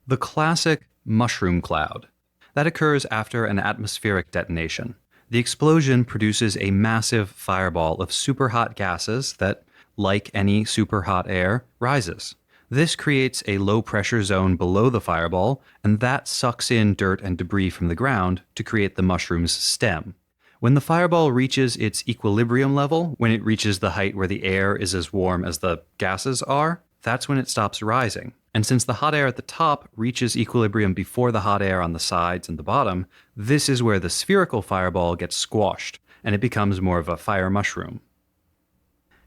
The classic mushroom cloud. That occurs after an atmospheric detonation. The explosion produces a massive fireball of superhot gases that, like any superhot air, rises. This creates a low-pressure zone below the fireball, and that sucks in dirt and debris from the ground to create the mushroom's stem. When the fireball reaches its equilibrium level, when it reaches the height where the air is as warm as the gases are, that's when it stops rising. And since the hot air at the top reaches equilibrium before the hot air on the sides and the bottom, this is where the spherical fireball gets squashed, and it becomes more of a fire mushroom.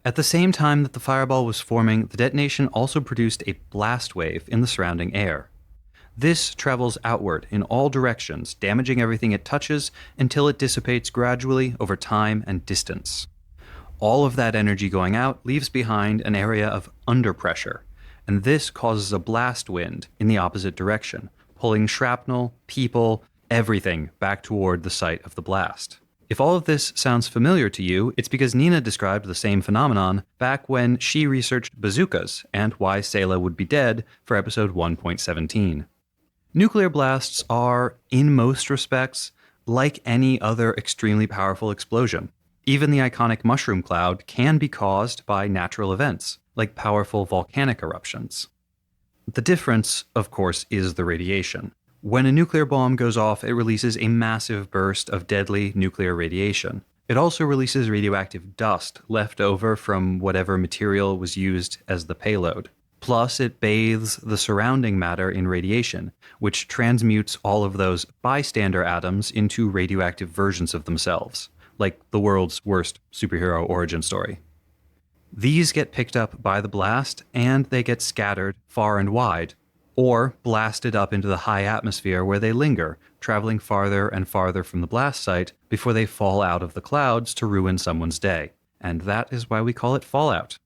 At the same time that the fireball was forming, the detonation also produced a blast wave in the surrounding air. This travels outward in all directions, damaging everything it touches until it dissipates gradually over time and distance. All of that energy going out leaves behind an area of underpressure, and this causes a blast wind in the opposite direction, pulling shrapnel, people, everything back toward the site of the blast. If all of this sounds familiar to you, it's because Nina described the same phenomenon back when she researched bazookas and why Sayla would be dead for episode 1.17. Nuclear blasts are, in most respects, like any other extremely powerful explosion. Even the iconic mushroom cloud can be caused by natural events, like powerful volcanic eruptions. The difference, of course, is the radiation. When a nuclear bomb goes off, it releases a massive burst of deadly nuclear radiation. It also releases radioactive dust left over from whatever material was used as the payload. Plus, it bathes the surrounding matter in radiation, which transmutes all of those bystander atoms into radioactive versions of themselves, like the world's worst superhero origin story. These get picked up by the blast, and they get scattered far and wide, or blasted up into the high atmosphere where they linger, traveling farther and farther from the blast site before they fall out of the clouds to ruin someone's day. And that is why we call it fallout.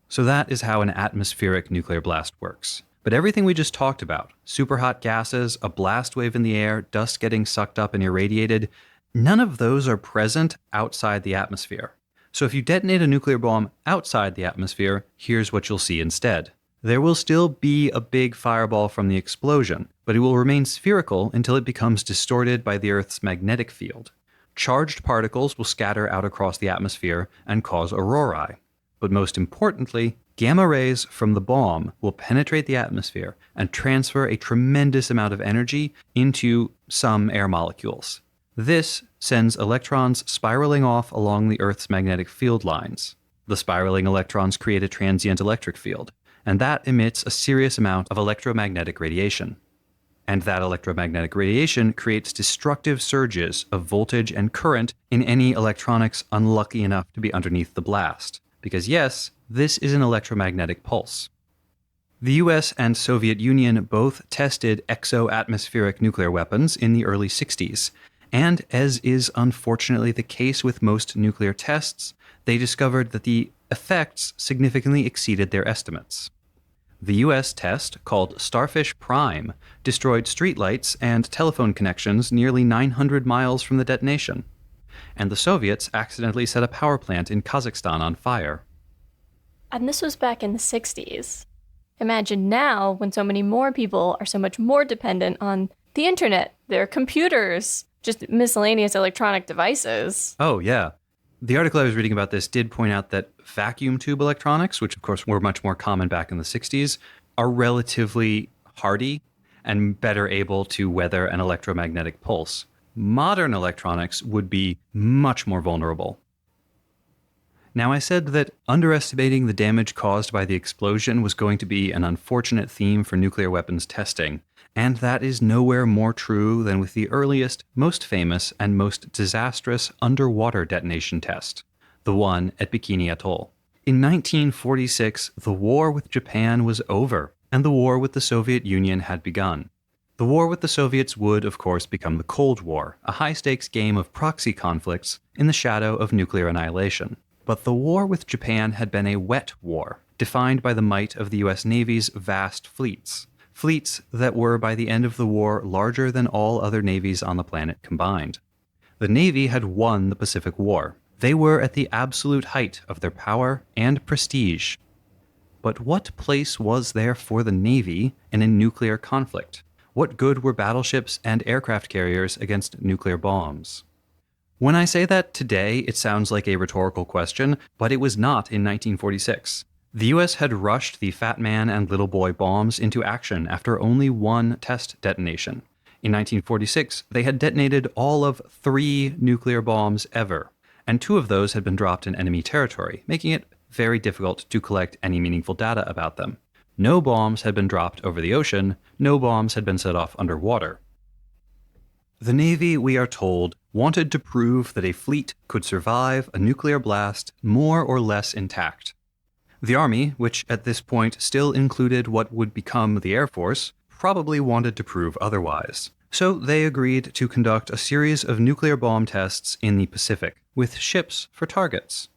So that is how an atmospheric nuclear blast works. But everything we just talked about, super hot gases, a blast wave in the air, dust getting sucked up and irradiated, none of those are present outside the atmosphere. So if you detonate a nuclear bomb outside the atmosphere, here's what you'll see instead. There will still be a big fireball from the explosion, but it will remain spherical until it becomes distorted by the Earth's magnetic field. Charged particles will scatter out across the atmosphere and cause aurorae. But most importantly, gamma rays from the bomb will penetrate the atmosphere and transfer a tremendous amount of energy into some air molecules. This sends electrons spiraling off along the Earth's magnetic field lines. The spiraling electrons create a transient electric field, and that emits a serious amount of electromagnetic radiation. And that electromagnetic radiation creates destructive surges of voltage and current in any electronics unlucky enough to be underneath the blast. Because yes, this is an electromagnetic pulse. The US and Soviet Union both tested exo-atmospheric nuclear weapons in the early 60s, and as is unfortunately the case with most nuclear tests, they discovered that the effects significantly exceeded their estimates. The US test, called Starfish Prime, destroyed streetlights and telephone connections nearly 900 miles from the detonation. And the Soviets accidentally set a power plant in Kazakhstan on fire. And this was back in the 60s. Imagine now, when so many more people are so much more dependent on the internet, their computers, just miscellaneous electronic devices. Oh, yeah. The article I was reading about this did point out that vacuum tube electronics, which of course were much more common back in the 60s, are relatively hardy and better able to weather an electromagnetic pulse. Modern electronics would be much more vulnerable. Now, I said that underestimating the damage caused by the explosion was going to be an unfortunate theme for nuclear weapons testing, and that is nowhere more true than with the earliest, most famous, and most disastrous underwater detonation test, the one at Bikini Atoll. In 1946, the war with Japan was over, and the war with the Soviet Union had begun. The war with the Soviets would, of course, become the Cold War, a high-stakes game of proxy conflicts in the shadow of nuclear annihilation. But the war with Japan had been a wet war, defined by the might of the US Navy's vast fleets. Fleets that were, by the end of the war, larger than all other navies on the planet combined. The Navy had won the Pacific War. They were at the absolute height of their power and prestige. But what place was there for the Navy in a nuclear conflict? What good were battleships and aircraft carriers against nuclear bombs? When I say that today, it sounds like a rhetorical question, but it was not in 1946. The US had rushed the Fat Man and Little Boy bombs into action after only one test detonation. In 1946, they had detonated all of 3 nuclear bombs ever, and 2 of those had been dropped in enemy territory, making it very difficult to collect any meaningful data about them. No bombs had been dropped over the ocean, no bombs had been set off underwater. The Navy, we are told, wanted to prove that a fleet could survive a nuclear blast more or less intact. The Army, which at this point still included what would become the Air Force, probably wanted to prove otherwise. So they agreed to conduct a series of nuclear bomb tests in the Pacific, with ships for targets.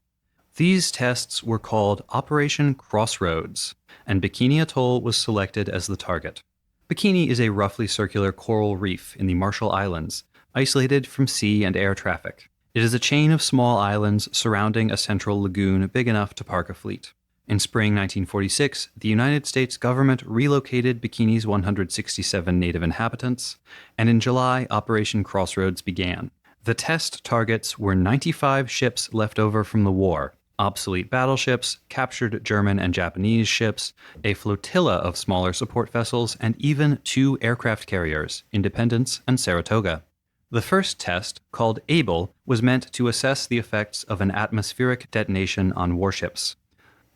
These tests were called Operation Crossroads, and Bikini Atoll was selected as the target. Bikini is a roughly circular coral reef in the Marshall Islands, isolated from sea and air traffic. It is a chain of small islands surrounding a central lagoon big enough to park a fleet. In spring 1946, the United States government relocated Bikini's 167 native inhabitants, and in July, Operation Crossroads began. The test targets were 95 ships left over from the war, obsolete battleships, captured German and Japanese ships, a flotilla of smaller support vessels, and even 2 aircraft carriers, Independence and Saratoga. The first test, called Able, was meant to assess the effects of an atmospheric detonation on warships.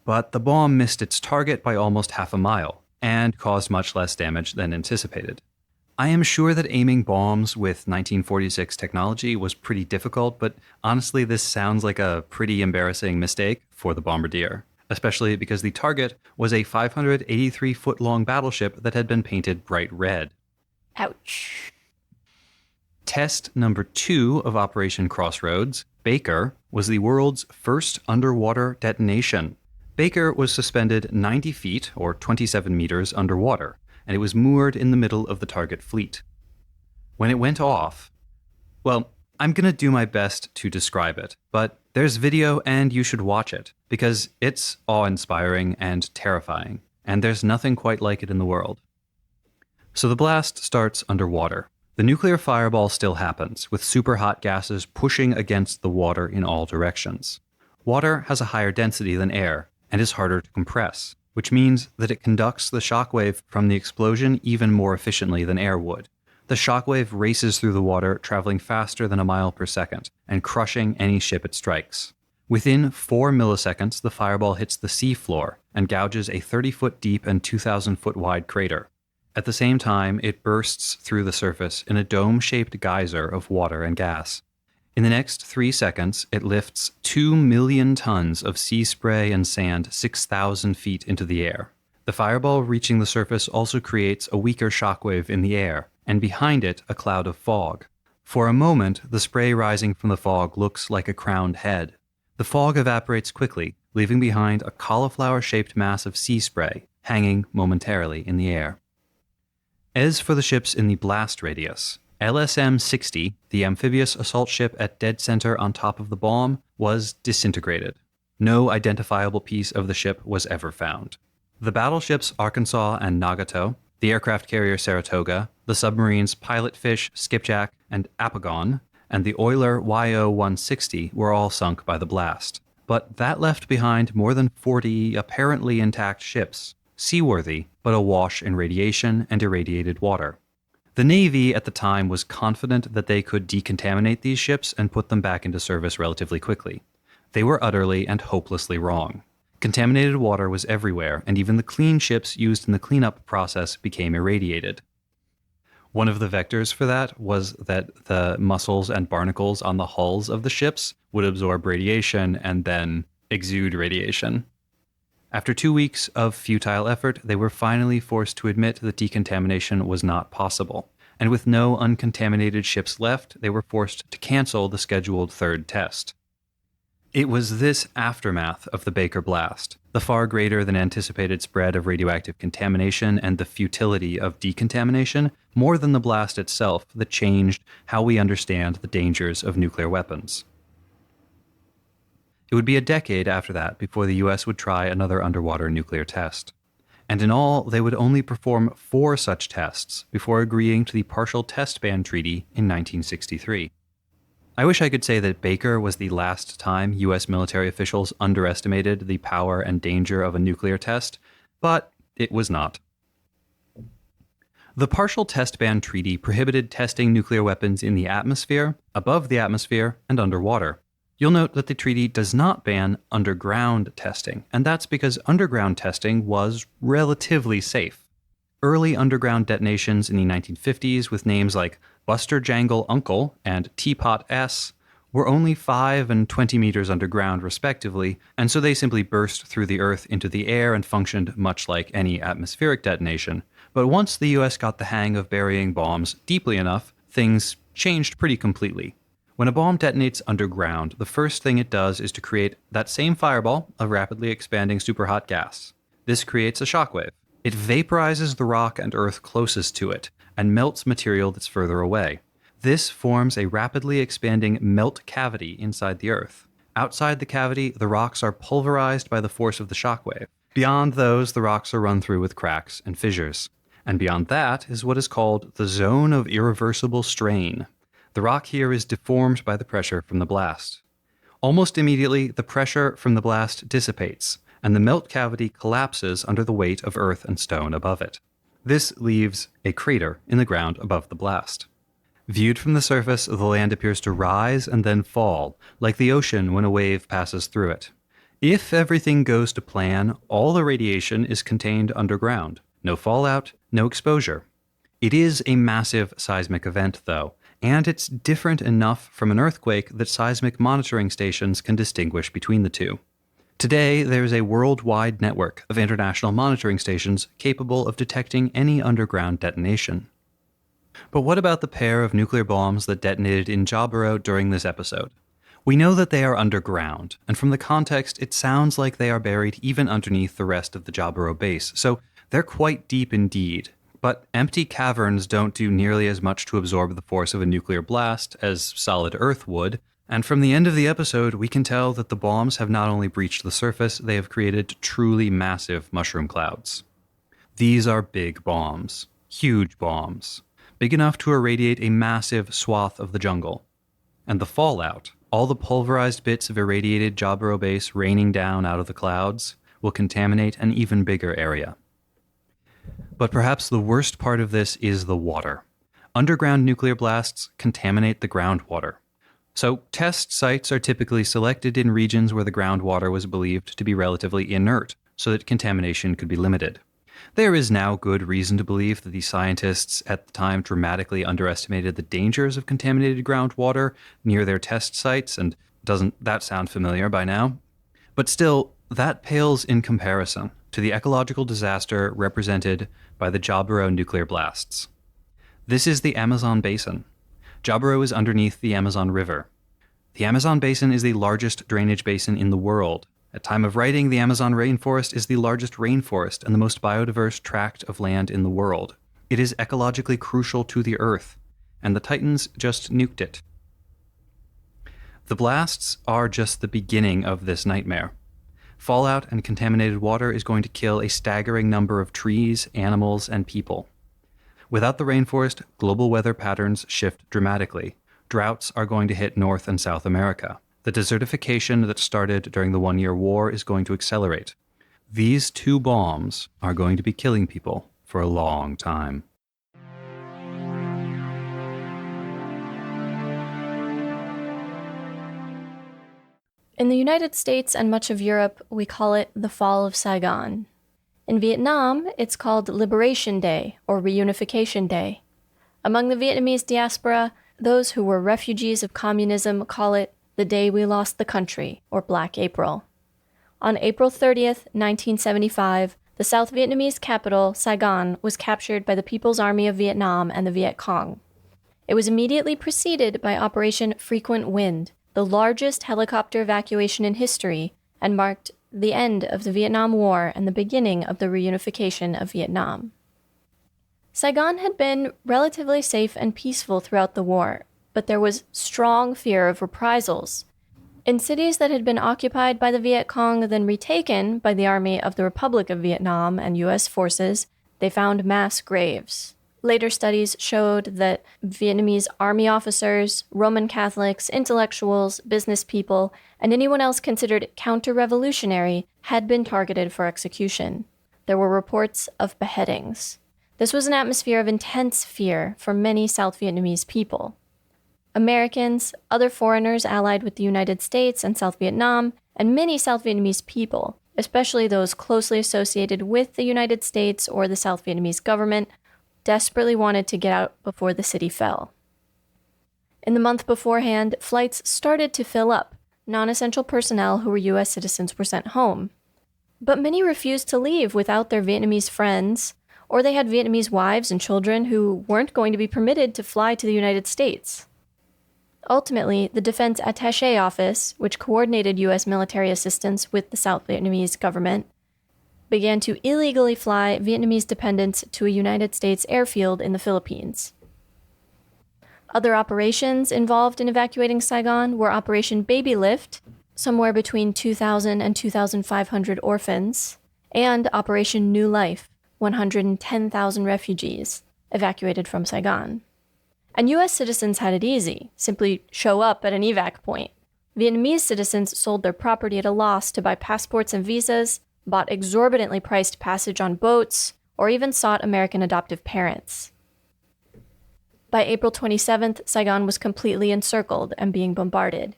But the bomb missed its target by almost half a mile, and caused much less damage than anticipated. I am sure that aiming bombs with 1946 technology was pretty difficult, but honestly this sounds like a pretty embarrassing mistake for the bombardier, especially because the target was a 583-foot-long battleship that had been painted bright red. Ouch. Test number 2 of Operation Crossroads, Baker, was the world's first underwater detonation. Baker was suspended 90 feet, or 27 meters, underwater, and it was moored in the middle of the target fleet. When it went off, well, I'm going to do my best to describe it, but there's video and you should watch it, because it's awe-inspiring and terrifying, and there's nothing quite like it in the world. So the blast starts underwater. The nuclear fireball still happens, with super hot gases pushing against the water in all directions. Water has a higher density than air, and is harder to compress, which means that it conducts the shockwave from the explosion even more efficiently than air would. The shockwave races through the water, traveling faster than a mile per second, and crushing any ship it strikes. Within 4 milliseconds, the fireball hits the sea floor and gouges a 30-foot deep and 2,000-foot wide crater. At the same time, it bursts through the surface in a dome-shaped geyser of water and gas. In the next 3 seconds, it lifts 2 million tons of sea spray and sand 6,000 feet into the air. The fireball reaching the surface also creates a weaker shockwave in the air, and behind it, a cloud of fog. For a moment, the spray rising from the fog looks like a crowned head. The fog evaporates quickly, leaving behind a cauliflower-shaped mass of sea spray, hanging momentarily in the air. As for the ships in the blast radius, LSM-60, the amphibious assault ship at dead center on top of the bomb, was disintegrated. No identifiable piece of the ship was ever found. The battleships Arkansas and Nagato, the aircraft carrier Saratoga, the submarines Pilotfish, Skipjack, and Apagon, and the oiler YO-160 were all sunk by the blast. But that left behind more than 40 apparently intact ships, seaworthy, but awash in radiation and irradiated water. The Navy at the time was confident that they could decontaminate these ships and put them back into service relatively quickly. They were utterly and hopelessly wrong. Contaminated water was everywhere, and even the clean ships used in the cleanup process became irradiated. One of the vectors for that was that the mussels and barnacles on the hulls of the ships would absorb radiation and then exude radiation. After 2 weeks of futile effort, they were finally forced to admit that decontamination was not possible, and with no uncontaminated ships left, they were forced to cancel the scheduled third test. It was this aftermath of the Baker blast, the far greater than anticipated spread of radioactive contamination and the futility of decontamination, more than the blast itself, that changed how we understand the dangers of nuclear weapons. It would be a decade after that before the US would try another underwater nuclear test. And in all, they would only perform 4 such tests before agreeing to the Partial Test Ban Treaty in 1963. I wish I could say that Baker was the last time US military officials underestimated the power and danger of a nuclear test, but it was not. The Partial Test Ban Treaty prohibited testing nuclear weapons in the atmosphere, above the atmosphere, and underwater. You'll note that the treaty does not ban underground testing, and that's because underground testing was relatively safe. Early underground detonations in the 1950s with names like Buster Jangle Uncle and Teapot S were only 5 and 20 meters underground respectively, and so they simply burst through the earth into the air and functioned much like any atmospheric detonation. But once the US got the hang of burying bombs deeply enough, things changed pretty completely. When a bomb detonates underground, the first thing it does is to create that same fireball of rapidly expanding superhot gas. This creates a shockwave. It vaporizes the rock and earth closest to it, and melts material that's further away. This forms a rapidly expanding melt cavity inside the earth. Outside the cavity, the rocks are pulverized by the force of the shockwave. Beyond those, the rocks are run through with cracks and fissures. And beyond that is what is called the zone of irreversible strain. The rock here is deformed by the pressure from the blast. Almost immediately, the pressure from the blast dissipates, and the melt cavity collapses under the weight of earth and stone above it. This leaves a crater in the ground above the blast. Viewed from the surface, the land appears to rise and then fall, like the ocean when a wave passes through it. If everything goes to plan, all the radiation is contained underground. No fallout, no exposure. It is a massive seismic event, though, and it's different enough from an earthquake that seismic monitoring stations can distinguish between the two. Today, there's a worldwide network of international monitoring stations capable of detecting any underground detonation. But what about the pair of nuclear bombs that detonated in Jobrock during this episode? We know that they are underground, and from the context, it sounds like they are buried even underneath the rest of the Jobrock base, so they're quite deep indeed. But empty caverns don't do nearly as much to absorb the force of a nuclear blast as solid Earth would, and from the end of the episode, we can tell that the bombs have not only breached the surface, they have created truly massive mushroom clouds. These are big bombs. Huge bombs. Big enough to irradiate a massive swath of the jungle. And the fallout, all the pulverized bits of irradiated Jobrock base raining down out of the clouds, will contaminate an even bigger area. But perhaps the worst part of this is the water. Underground nuclear blasts contaminate the groundwater. So test sites are typically selected in regions where the groundwater was believed to be relatively inert, so that contamination could be limited. There is now good reason to believe that the scientists at the time dramatically underestimated the dangers of contaminated groundwater near their test sites, and doesn't that sound familiar by now? But still, that pales in comparison to the ecological disaster represented by the Jobrock nuclear blasts. This is the Amazon basin. Jobrock is underneath the Amazon River. The Amazon basin is the largest drainage basin in the world. At time of writing, the Amazon rainforest is the largest rainforest and the most biodiverse tract of land in the world. It is ecologically crucial to the Earth, and the Titans just nuked it. The blasts are just the beginning of this nightmare. Fallout and contaminated water is going to kill a staggering number of trees, animals, and people. Without the rainforest, global weather patterns shift dramatically. Droughts are going to hit North and South America. The desertification that started during the One-Year War is going to accelerate. These two bombs are going to be killing people for a long time. In the United States and much of Europe, we call it the Fall of Saigon. In Vietnam, it's called Liberation Day or Reunification Day. Among the Vietnamese diaspora, those who were refugees of communism call it the day we lost the country, or Black April. On April 30th, 1975, the South Vietnamese capital, Saigon, was captured by the People's Army of Vietnam and the Viet Cong. It was immediately preceded by Operation Frequent Wind, the largest helicopter evacuation in history, and marked the end of the Vietnam War and the beginning of the reunification of Vietnam. Saigon had been relatively safe and peaceful throughout the war, but there was strong fear of reprisals. In cities that had been occupied by the Viet Cong, then retaken by the Army of the Republic of Vietnam and U.S. forces, they found mass graves. Later studies showed that Vietnamese army officers, Roman Catholics, intellectuals, business people, and anyone else considered counter-revolutionary had been targeted for execution. There were reports of beheadings. This was an atmosphere of intense fear for many South Vietnamese people. Americans, other foreigners allied with the United States and South Vietnam, and many South Vietnamese people, especially those closely associated with the United States or the South Vietnamese government, desperately wanted to get out before the city fell. In the month beforehand, flights started to fill up. Non-essential personnel who were U.S. citizens were sent home. But many refused to leave without their Vietnamese friends, or they had Vietnamese wives and children who weren't going to be permitted to fly to the United States. Ultimately, the Defense Attaché Office, which coordinated U.S. military assistance with the South Vietnamese government, began to illegally fly Vietnamese dependents to a United States airfield in the Philippines. Other operations involved in evacuating Saigon were Operation Baby Lift, somewhere between 2,000 and 2,500 orphans, and Operation New Life, 110,000 refugees evacuated from Saigon. And U.S. citizens had it easy, simply show up at an evac point. Vietnamese citizens sold their property at a loss to buy passports and visas, bought exorbitantly priced passage on boats, or even sought American adoptive parents. By April 27th, Saigon was completely encircled and being bombarded.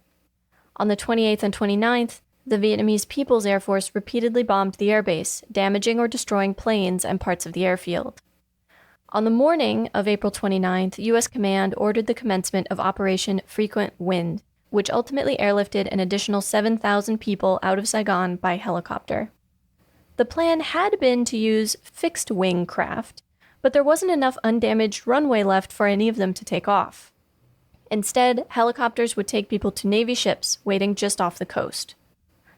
On the 28th and 29th, the Vietnamese People's Air Force repeatedly bombed the airbase, damaging or destroying planes and parts of the airfield. On the morning of April 29th, U.S. Command ordered the commencement of Operation Frequent Wind, which ultimately airlifted an additional 7,000 people out of Saigon by helicopter. The plan had been to use fixed-wing craft, but there wasn't enough undamaged runway left for any of them to take off. Instead, helicopters would take people to Navy ships waiting just off the coast.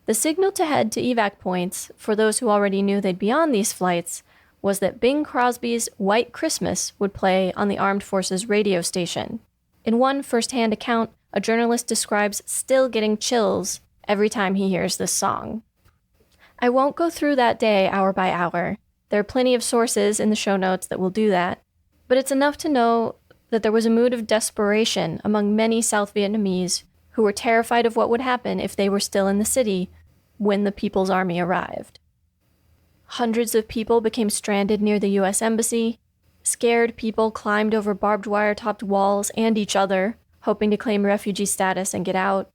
The signal to head to evac points, for those who already knew they'd be on these flights, was that Bing Crosby's White Christmas would play on the Armed Forces radio station. In one first-hand account, a journalist describes still getting chills every time he hears this song. I won't go through that day hour by hour. There are plenty of sources in the show notes that will do that, but it's enough to know that there was a mood of desperation among many South Vietnamese who were terrified of what would happen if they were still in the city when the People's Army arrived. Hundreds of people became stranded near the U.S. Embassy. Scared people climbed over barbed wire-topped walls and each other, hoping to claim refugee status and get out.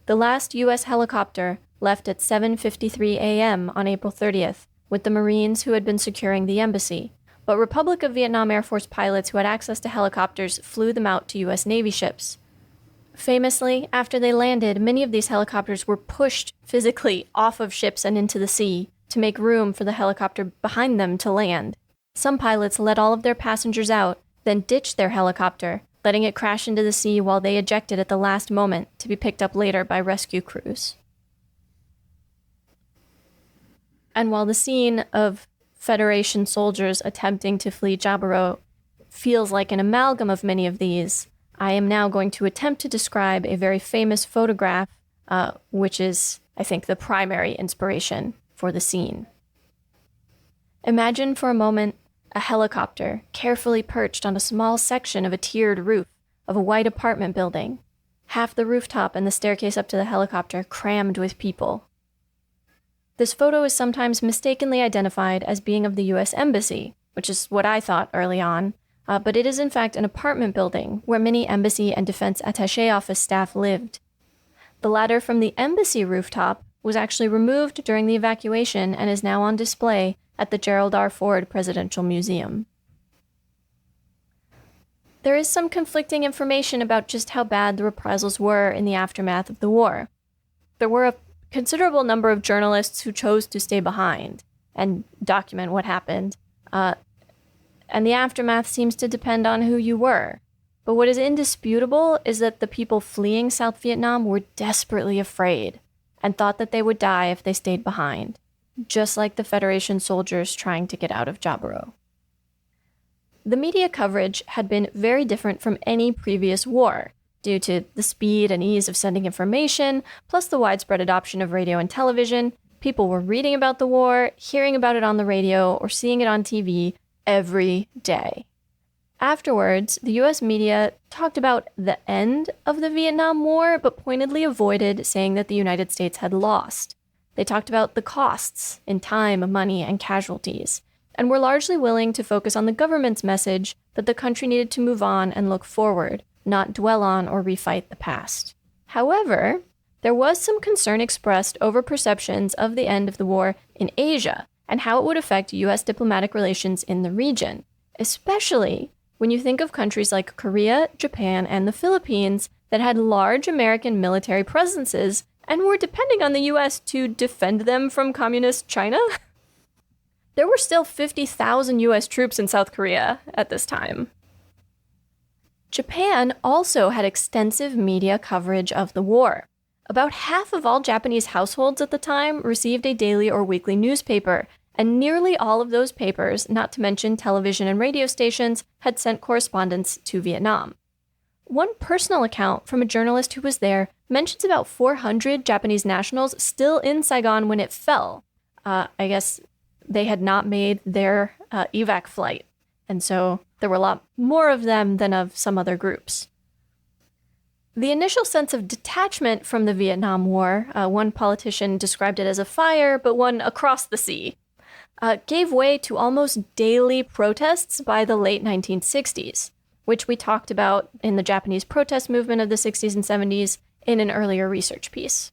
The last U.S. helicopter left at 7:53 a.m. on April 30th, with the Marines who had been securing the embassy, but Republic of Vietnam Air Force pilots who had access to helicopters flew them out to U.S. Navy ships. Famously, after they landed, many of these helicopters were pushed physically off of ships and into the sea to make room for the helicopter behind them to land. Some pilots let all of their passengers out, then ditched their helicopter, letting it crash into the sea while they ejected at the last moment to be picked up later by rescue crews. And while the scene of Federation soldiers attempting to flee Jobrock feels like an amalgam of many of these, I am now going to attempt to describe a very famous photograph, which is, I think, the primary inspiration for the scene. Imagine for a moment a helicopter carefully perched on a small section of a tiered roof of a white apartment building, half the rooftop and the staircase up to the helicopter crammed with people. This photo is sometimes mistakenly identified as being of the U.S. Embassy, which is what I thought early on, but it is in fact an apartment building where many embassy and defense attaché office staff lived. The ladder from the embassy rooftop was actually removed during the evacuation and is now on display at the Gerald R. Ford Presidential Museum. There is some conflicting information about just how bad the reprisals were in the aftermath of the war. There were a considerable number of journalists who chose to stay behind and document what happened, and the aftermath seems to depend on who you were. But what is indisputable is that the people fleeing South Vietnam were desperately afraid and thought that they would die if they stayed behind, just like the Federation soldiers trying to get out of Jobrock. The media coverage had been very different from any previous war, due to the speed and ease of sending information, plus the widespread adoption of radio and television. People were reading about the war, hearing about it on the radio, or seeing it on TV every day. Afterwards, the US media talked about the end of the Vietnam War, but pointedly avoided saying that the United States had lost. They talked about the costs in time, money, and casualties, and were largely willing to focus on the government's message that the country needed to move on and look forward, not dwell on or refight the past. However, there was some concern expressed over perceptions of the end of the war in Asia and how it would affect U.S. diplomatic relations in the region, especially when you think of countries like Korea, Japan, and the Philippines that had large American military presences and were depending on the U.S. to defend them from communist China. There were still 50,000 U.S. troops in South Korea at this time. Japan also had extensive media coverage of the war. About half of all Japanese households at the time received a daily or weekly newspaper, and nearly all of those papers, not to mention television and radio stations, had sent correspondents to Vietnam. One personal account from a journalist who was there mentions about 400 Japanese nationals still in Saigon when it fell. I guess they had not made their evac flight, and so there were a lot more of them than of some other groups. The initial sense of detachment from the Vietnam War, one politician described it as a fire, but one across the sea, gave way to almost daily protests by the late 1960s. which we talked about in the Japanese protest movement of the 60s and 70s in an earlier research piece.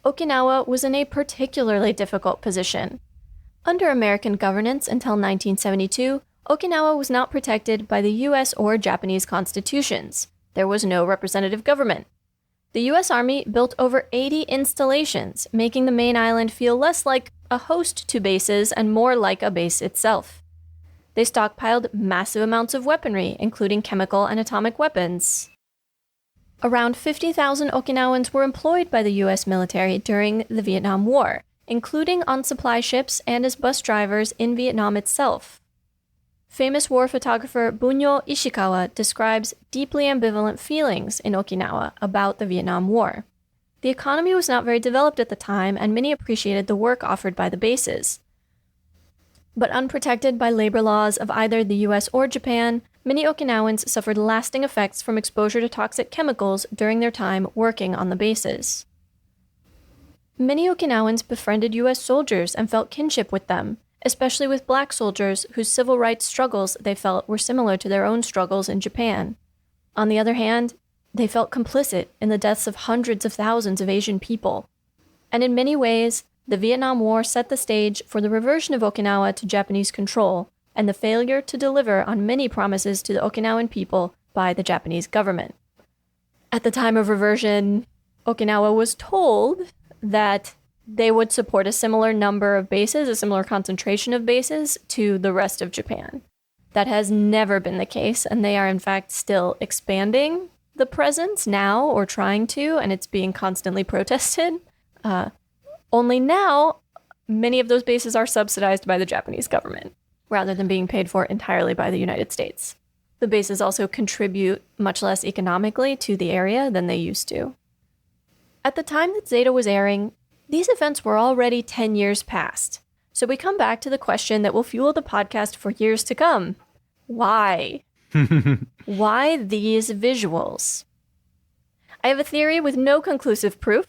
Okinawa was in a particularly difficult position. Under American governance until 1972, Okinawa was not protected by the US or Japanese constitutions. There was no representative government. The US Army built over 80 installations, making the main island feel less like a host to bases and more like a base itself. They stockpiled massive amounts of weaponry, including chemical and atomic weapons. Around 50,000 Okinawans were employed by the US military during the Vietnam War, including on supply ships and as bus drivers in Vietnam itself. Famous war photographer Bunyo Ishikawa describes deeply ambivalent feelings in Okinawa about the Vietnam War. The economy was not very developed at the time, and many appreciated the work offered by the bases. But unprotected by labor laws of either the US or Japan, many Okinawans suffered lasting effects from exposure to toxic chemicals during their time working on the bases. Many Okinawans befriended US soldiers and felt kinship with them, especially with black soldiers whose civil rights struggles they felt were similar to their own struggles in Japan. On the other hand, they felt complicit in the deaths of hundreds of thousands of Asian people. And in many ways, the Vietnam War set the stage for the reversion of Okinawa to Japanese control and the failure to deliver on many promises to the Okinawan people by the Japanese government. At the time of reversion, Okinawa was told that they would support a similar number of bases, a similar concentration of bases to the rest of Japan. That has never been the case, and they are in fact still expanding the presence now, or trying to, and it's being constantly protested. Only now, many of those bases are subsidized by the Japanese government, rather than being paid for entirely by the United States. The bases also contribute much less economically to the area than they used to. At the time that Zeta was airing, these events were already 10 years past. So we come back to the question that will fuel the podcast for years to come. Why? Why these visuals? I have a theory with no conclusive proof,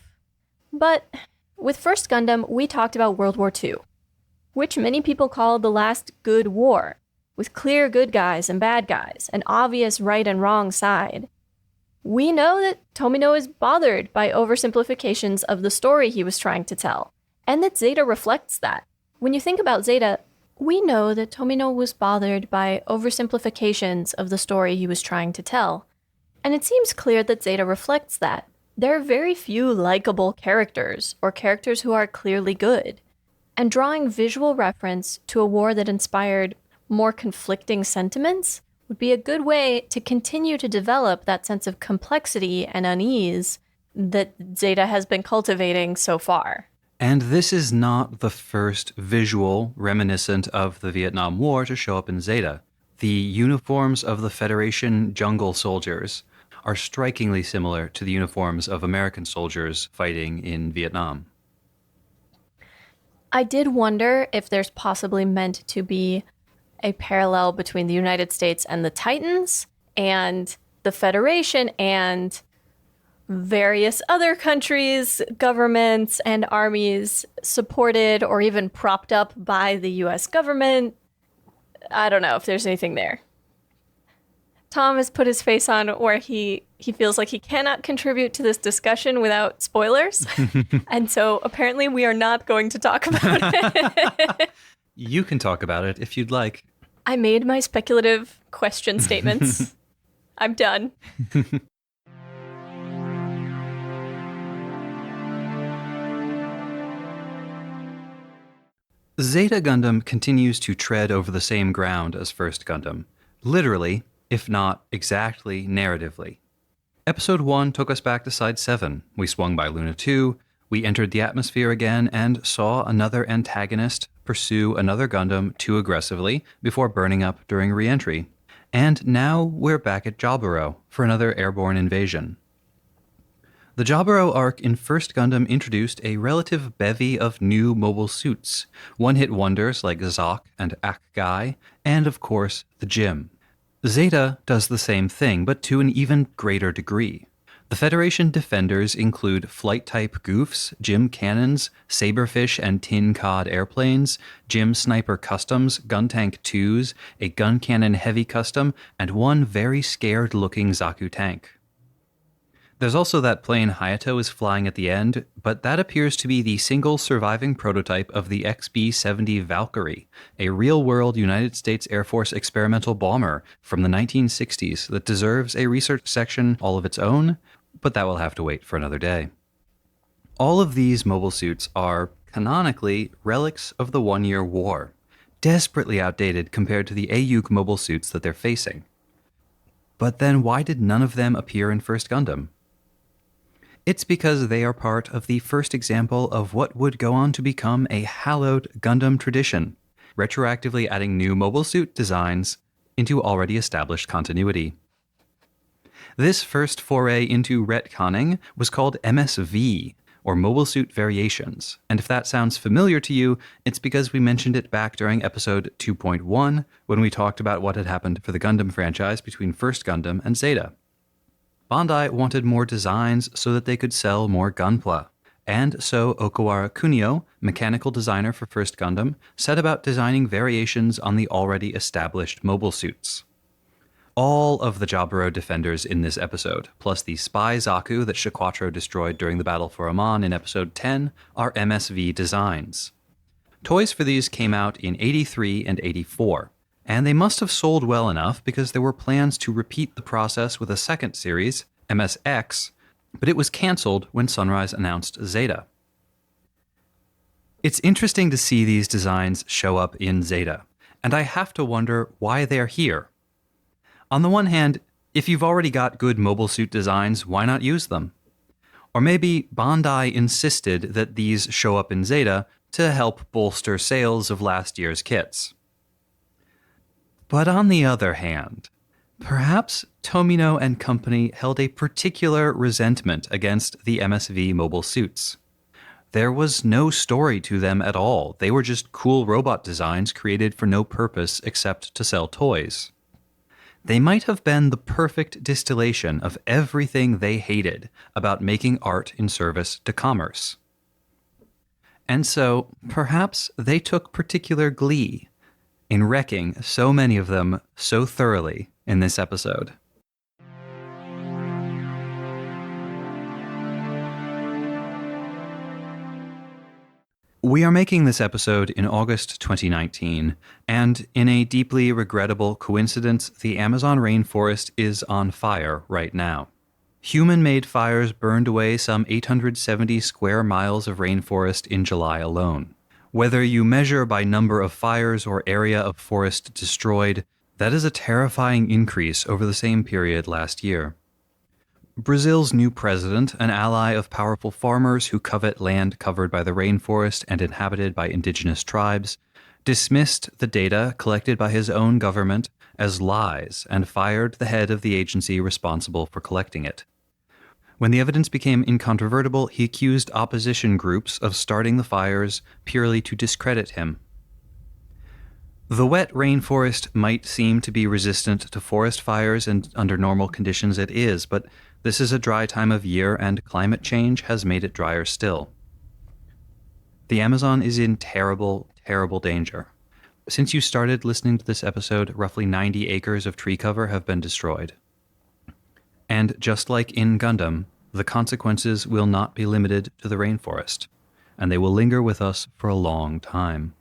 but with First Gundam, we talked about World War II, which many people call the last good war, with clear good guys and bad guys, an obvious right and wrong side. We know that Tomino is bothered by oversimplifications of the story he was trying to tell, and that Zeta reflects that. When you think about Zeta, we know that Tomino was bothered by oversimplifications of the story he was trying to tell, and it seems clear that Zeta reflects that. There are very few likable characters, or characters who are clearly good, and drawing visual reference to a war that inspired more conflicting sentiments would be a good way to continue to develop that sense of complexity and unease that Zeta has been cultivating so far. And this is not the first visual reminiscent of the Vietnam War to show up in Zeta. The uniforms of the Federation jungle soldiers are strikingly similar to the uniforms of American soldiers fighting in Vietnam. I did wonder if there's possibly meant to be a parallel between the United States and the Titans and the Federation and various other countries, governments, and armies supported or even propped up by the US government. I don't know if there's anything there. Tom has put his face on where he feels like he cannot contribute to this discussion without spoilers. And so apparently we are not going to talk about it. You can talk about it if you'd like. I made my speculative question statements. I'm done. Zeta Gundam continues to tread over the same ground as First Gundam, literally, if not exactly narratively. Episode 1 took us back to Side 7. We swung by Luna 2, we entered the atmosphere again, and saw another antagonist pursue another Gundam too aggressively before burning up during re-entry. And now we're back at Jobrock for another airborne invasion. The Jobrock arc in First Gundam introduced a relative bevy of new mobile suits, one-hit wonders like Zoc and Ak-Gai, and of course, the Gym. Zeta does the same thing, but to an even greater degree. The Federation defenders include flight-type goofs, Jim cannons, Saberfish and Tin Cod airplanes, Jim Sniper customs, Gun Tank 2s, a Gun Cannon Heavy custom, and one very scared-looking Zaku tank. There's also that plane Hayatou is flying at the end, but that appears to be the single surviving prototype of the XB-70 Valkyrie, a real-world United States Air Force experimental bomber from the 1960s that deserves a research section all of its own, but that will have to wait for another day. All of these mobile suits are, canonically, relics of the One-Year War, desperately outdated compared to the AUG mobile suits that they're facing. But then why did none of them appear in First Gundam? It's because they are part of the first example of what would go on to become a hallowed Gundam tradition, retroactively adding new mobile suit designs into already established continuity. This first foray into retconning was called MSV, or Mobile Suit Variations, and if that sounds familiar to you, it's because we mentioned it back during episode 2.1 when we talked about what had happened for the Gundam franchise between First Gundam and Zeta. Bandai wanted more designs so that they could sell more Gunpla, and so Okawara Kunio, mechanical designer for First Gundam, set about designing variations on the already established mobile suits. All of the Jobrock defenders in this episode, plus the spy Zaku that Quattro destroyed during the battle for Amon in episode 10, are MSV designs. Toys for these came out in 83 and 84. And they must have sold well enough because there were plans to repeat the process with a second series, MSX, but it was cancelled when Sunrise announced Zeta. It's interesting to see these designs show up in Zeta, and I have to wonder why they're here. On the one hand, if you've already got good mobile suit designs, why not use them? Or maybe Bandai insisted that these show up in Zeta to help bolster sales of last year's kits. But on the other hand, perhaps Tomino and company held a particular resentment against the MSV mobile suits. There was no story to them at all. They were just cool robot designs created for no purpose except to sell toys. They might have been the perfect distillation of everything they hated about making art in service to commerce. And so, perhaps they took particular glee in wrecking so many of them so thoroughly in this episode. We are making this episode in August 2019, and in a deeply regrettable coincidence, the Amazon rainforest is on fire right now. Human-made fires burned away some 870 square miles of rainforest in July alone. Whether you measure by number of fires or area of forest destroyed, that is a terrifying increase over the same period last year. Brazil's new president, an ally of powerful farmers who covet land covered by the rainforest and inhabited by indigenous tribes, dismissed the data collected by his own government as lies and fired the head of the agency responsible for collecting it. When the evidence became incontrovertible, he accused opposition groups of starting the fires purely to discredit him. The wet rainforest might seem to be resistant to forest fires, and under normal conditions it is, but this is a dry time of year and climate change has made it drier still. The Amazon is in terrible, terrible danger. Since you started listening to this episode, roughly 90 acres of tree cover have been destroyed. And just like in Gundam, the consequences will not be limited to the rainforest, and they will linger with us for a long time.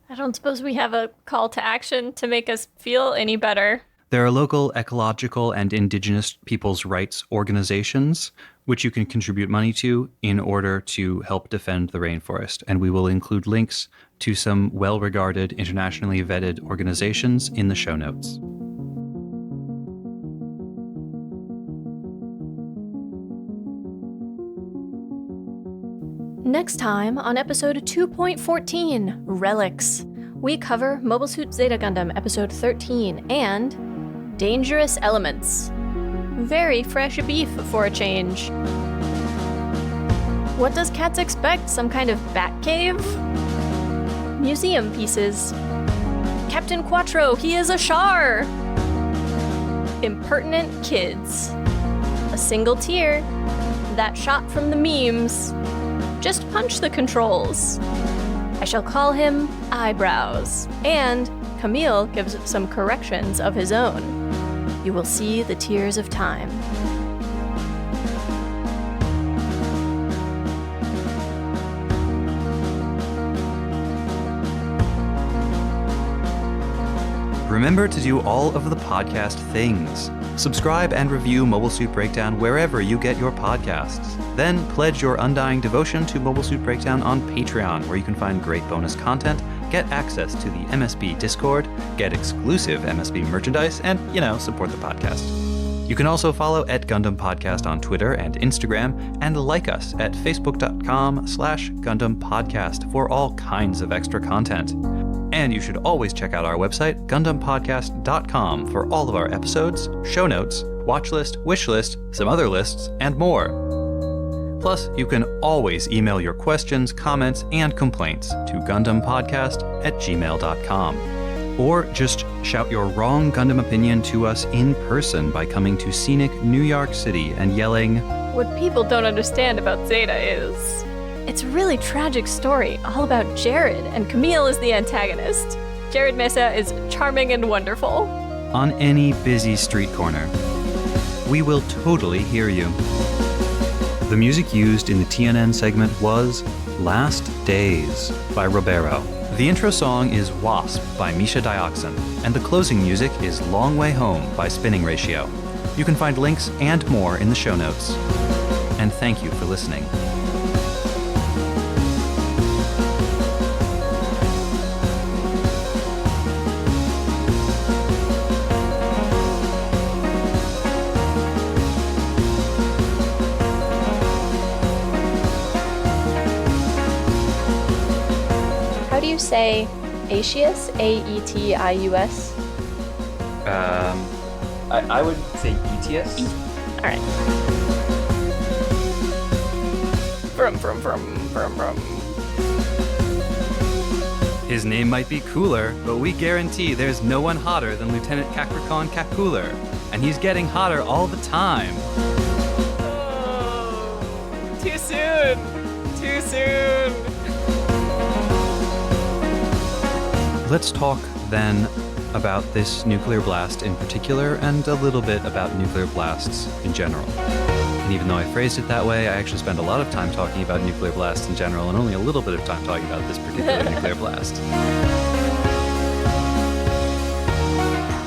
I don't suppose we have a call to action to make us feel any better. There are local ecological and indigenous people's rights organizations, which you can contribute money to in order to help defend the rainforest, and we will include links to some well-regarded, internationally vetted organizations in the show notes. Next time on episode 2.14, Relics, we cover Mobile Suit Zeta Gundam episode 13 and Dangerous Elements. Very fresh beef for a change. What does Cats expect? Some kind of bat cave? Museum pieces. Captain Quattro, he is a Char! Impertinent kids. A single tear. That shot from the memes. Just punch the controls. I shall call him Eyebrows. And Camille gives some corrections of his own. You will see the tears of time. Remember to do all of the podcast things. Subscribe and review Mobile Suit Breakdown wherever you get your podcasts. Then pledge your undying devotion to Mobile Suit Breakdown on Patreon, where you can find great bonus content, get access to the MSB Discord, get exclusive MSB merchandise, and, support the podcast. You can also follow @Gundam Podcast on Twitter and Instagram, and like us at facebook.com/Gundam Podcast for all kinds of extra content. And you should always check out our website, GundamPodcast.com, for all of our episodes, show notes, watch list, wish list, some other lists, and more. Plus, you can always email your questions, comments, and complaints to GundamPodcast@gmail.com. Or just shout your wrong Gundam opinion to us in person by coming to scenic New York City and yelling, "What people don't understand about Zeta is..." It's a really tragic story, all about Jared, and Camille is the antagonist. Jared Mesa is charming and wonderful. On any busy street corner. We will totally hear you. The music used in the TNN segment was Last Days by Robero. The intro song is Wasp by Misha Dioxin, and the closing music is Long Way Home by Spinning Ratio. You can find links and more in the show notes. And thank you for listening. How do you say Aetius? Aetius? I would say Etius. All right. Brum. His name might be cooler, but we guarantee there's no one hotter than Lieutenant Capricorn Cacooler, and he's getting hotter all the time. Oh, too soon. Too soon. Let's talk then about this nuclear blast in particular, and a little bit about nuclear blasts in general. And even though I phrased it that way, I actually spend a lot of time talking about nuclear blasts in general, and only a little bit of time talking about this particular nuclear blast.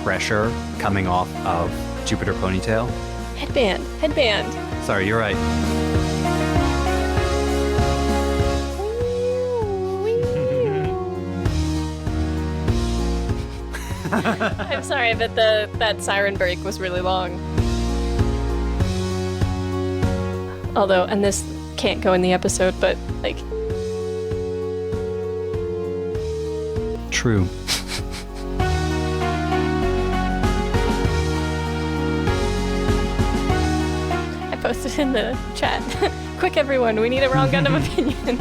Pressure coming off of Jupiter Ponytail. Headband. Sorry, you're right. I'm sorry, but that siren break was really long. Although, and this can't go in the episode, but like... True. I posted in the chat. Quick, everyone, we need a wrong Gundam opinion.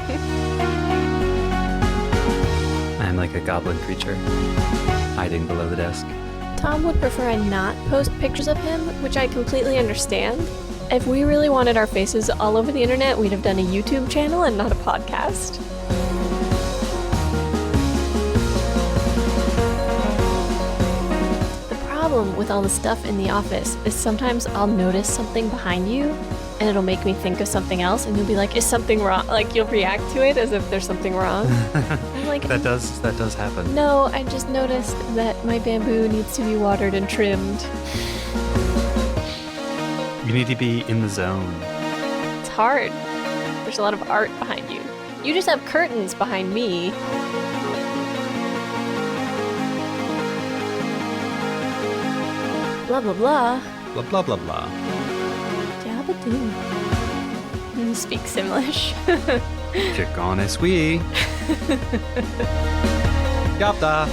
I'm like a goblin creature, hiding below the desk. Tom would prefer I not post pictures of him, which I completely understand. If we really wanted our faces all over the internet, we'd have done a YouTube channel and not a podcast. The problem with all the stuff in the office is sometimes I'll notice something behind you and it'll make me think of something else and you'll be like, is something wrong? Like you'll react to it as if there's something wrong. I'm like, That does happen. no, I just noticed that my bamboo needs to be watered and trimmed. You need to be in the zone. It's hard. There's a lot of art behind you. You just have curtains behind me. Blah, blah, blah. Blah, blah, blah, blah. Jabba-doo. Speak Simlish. Chick on es oui. Yapta.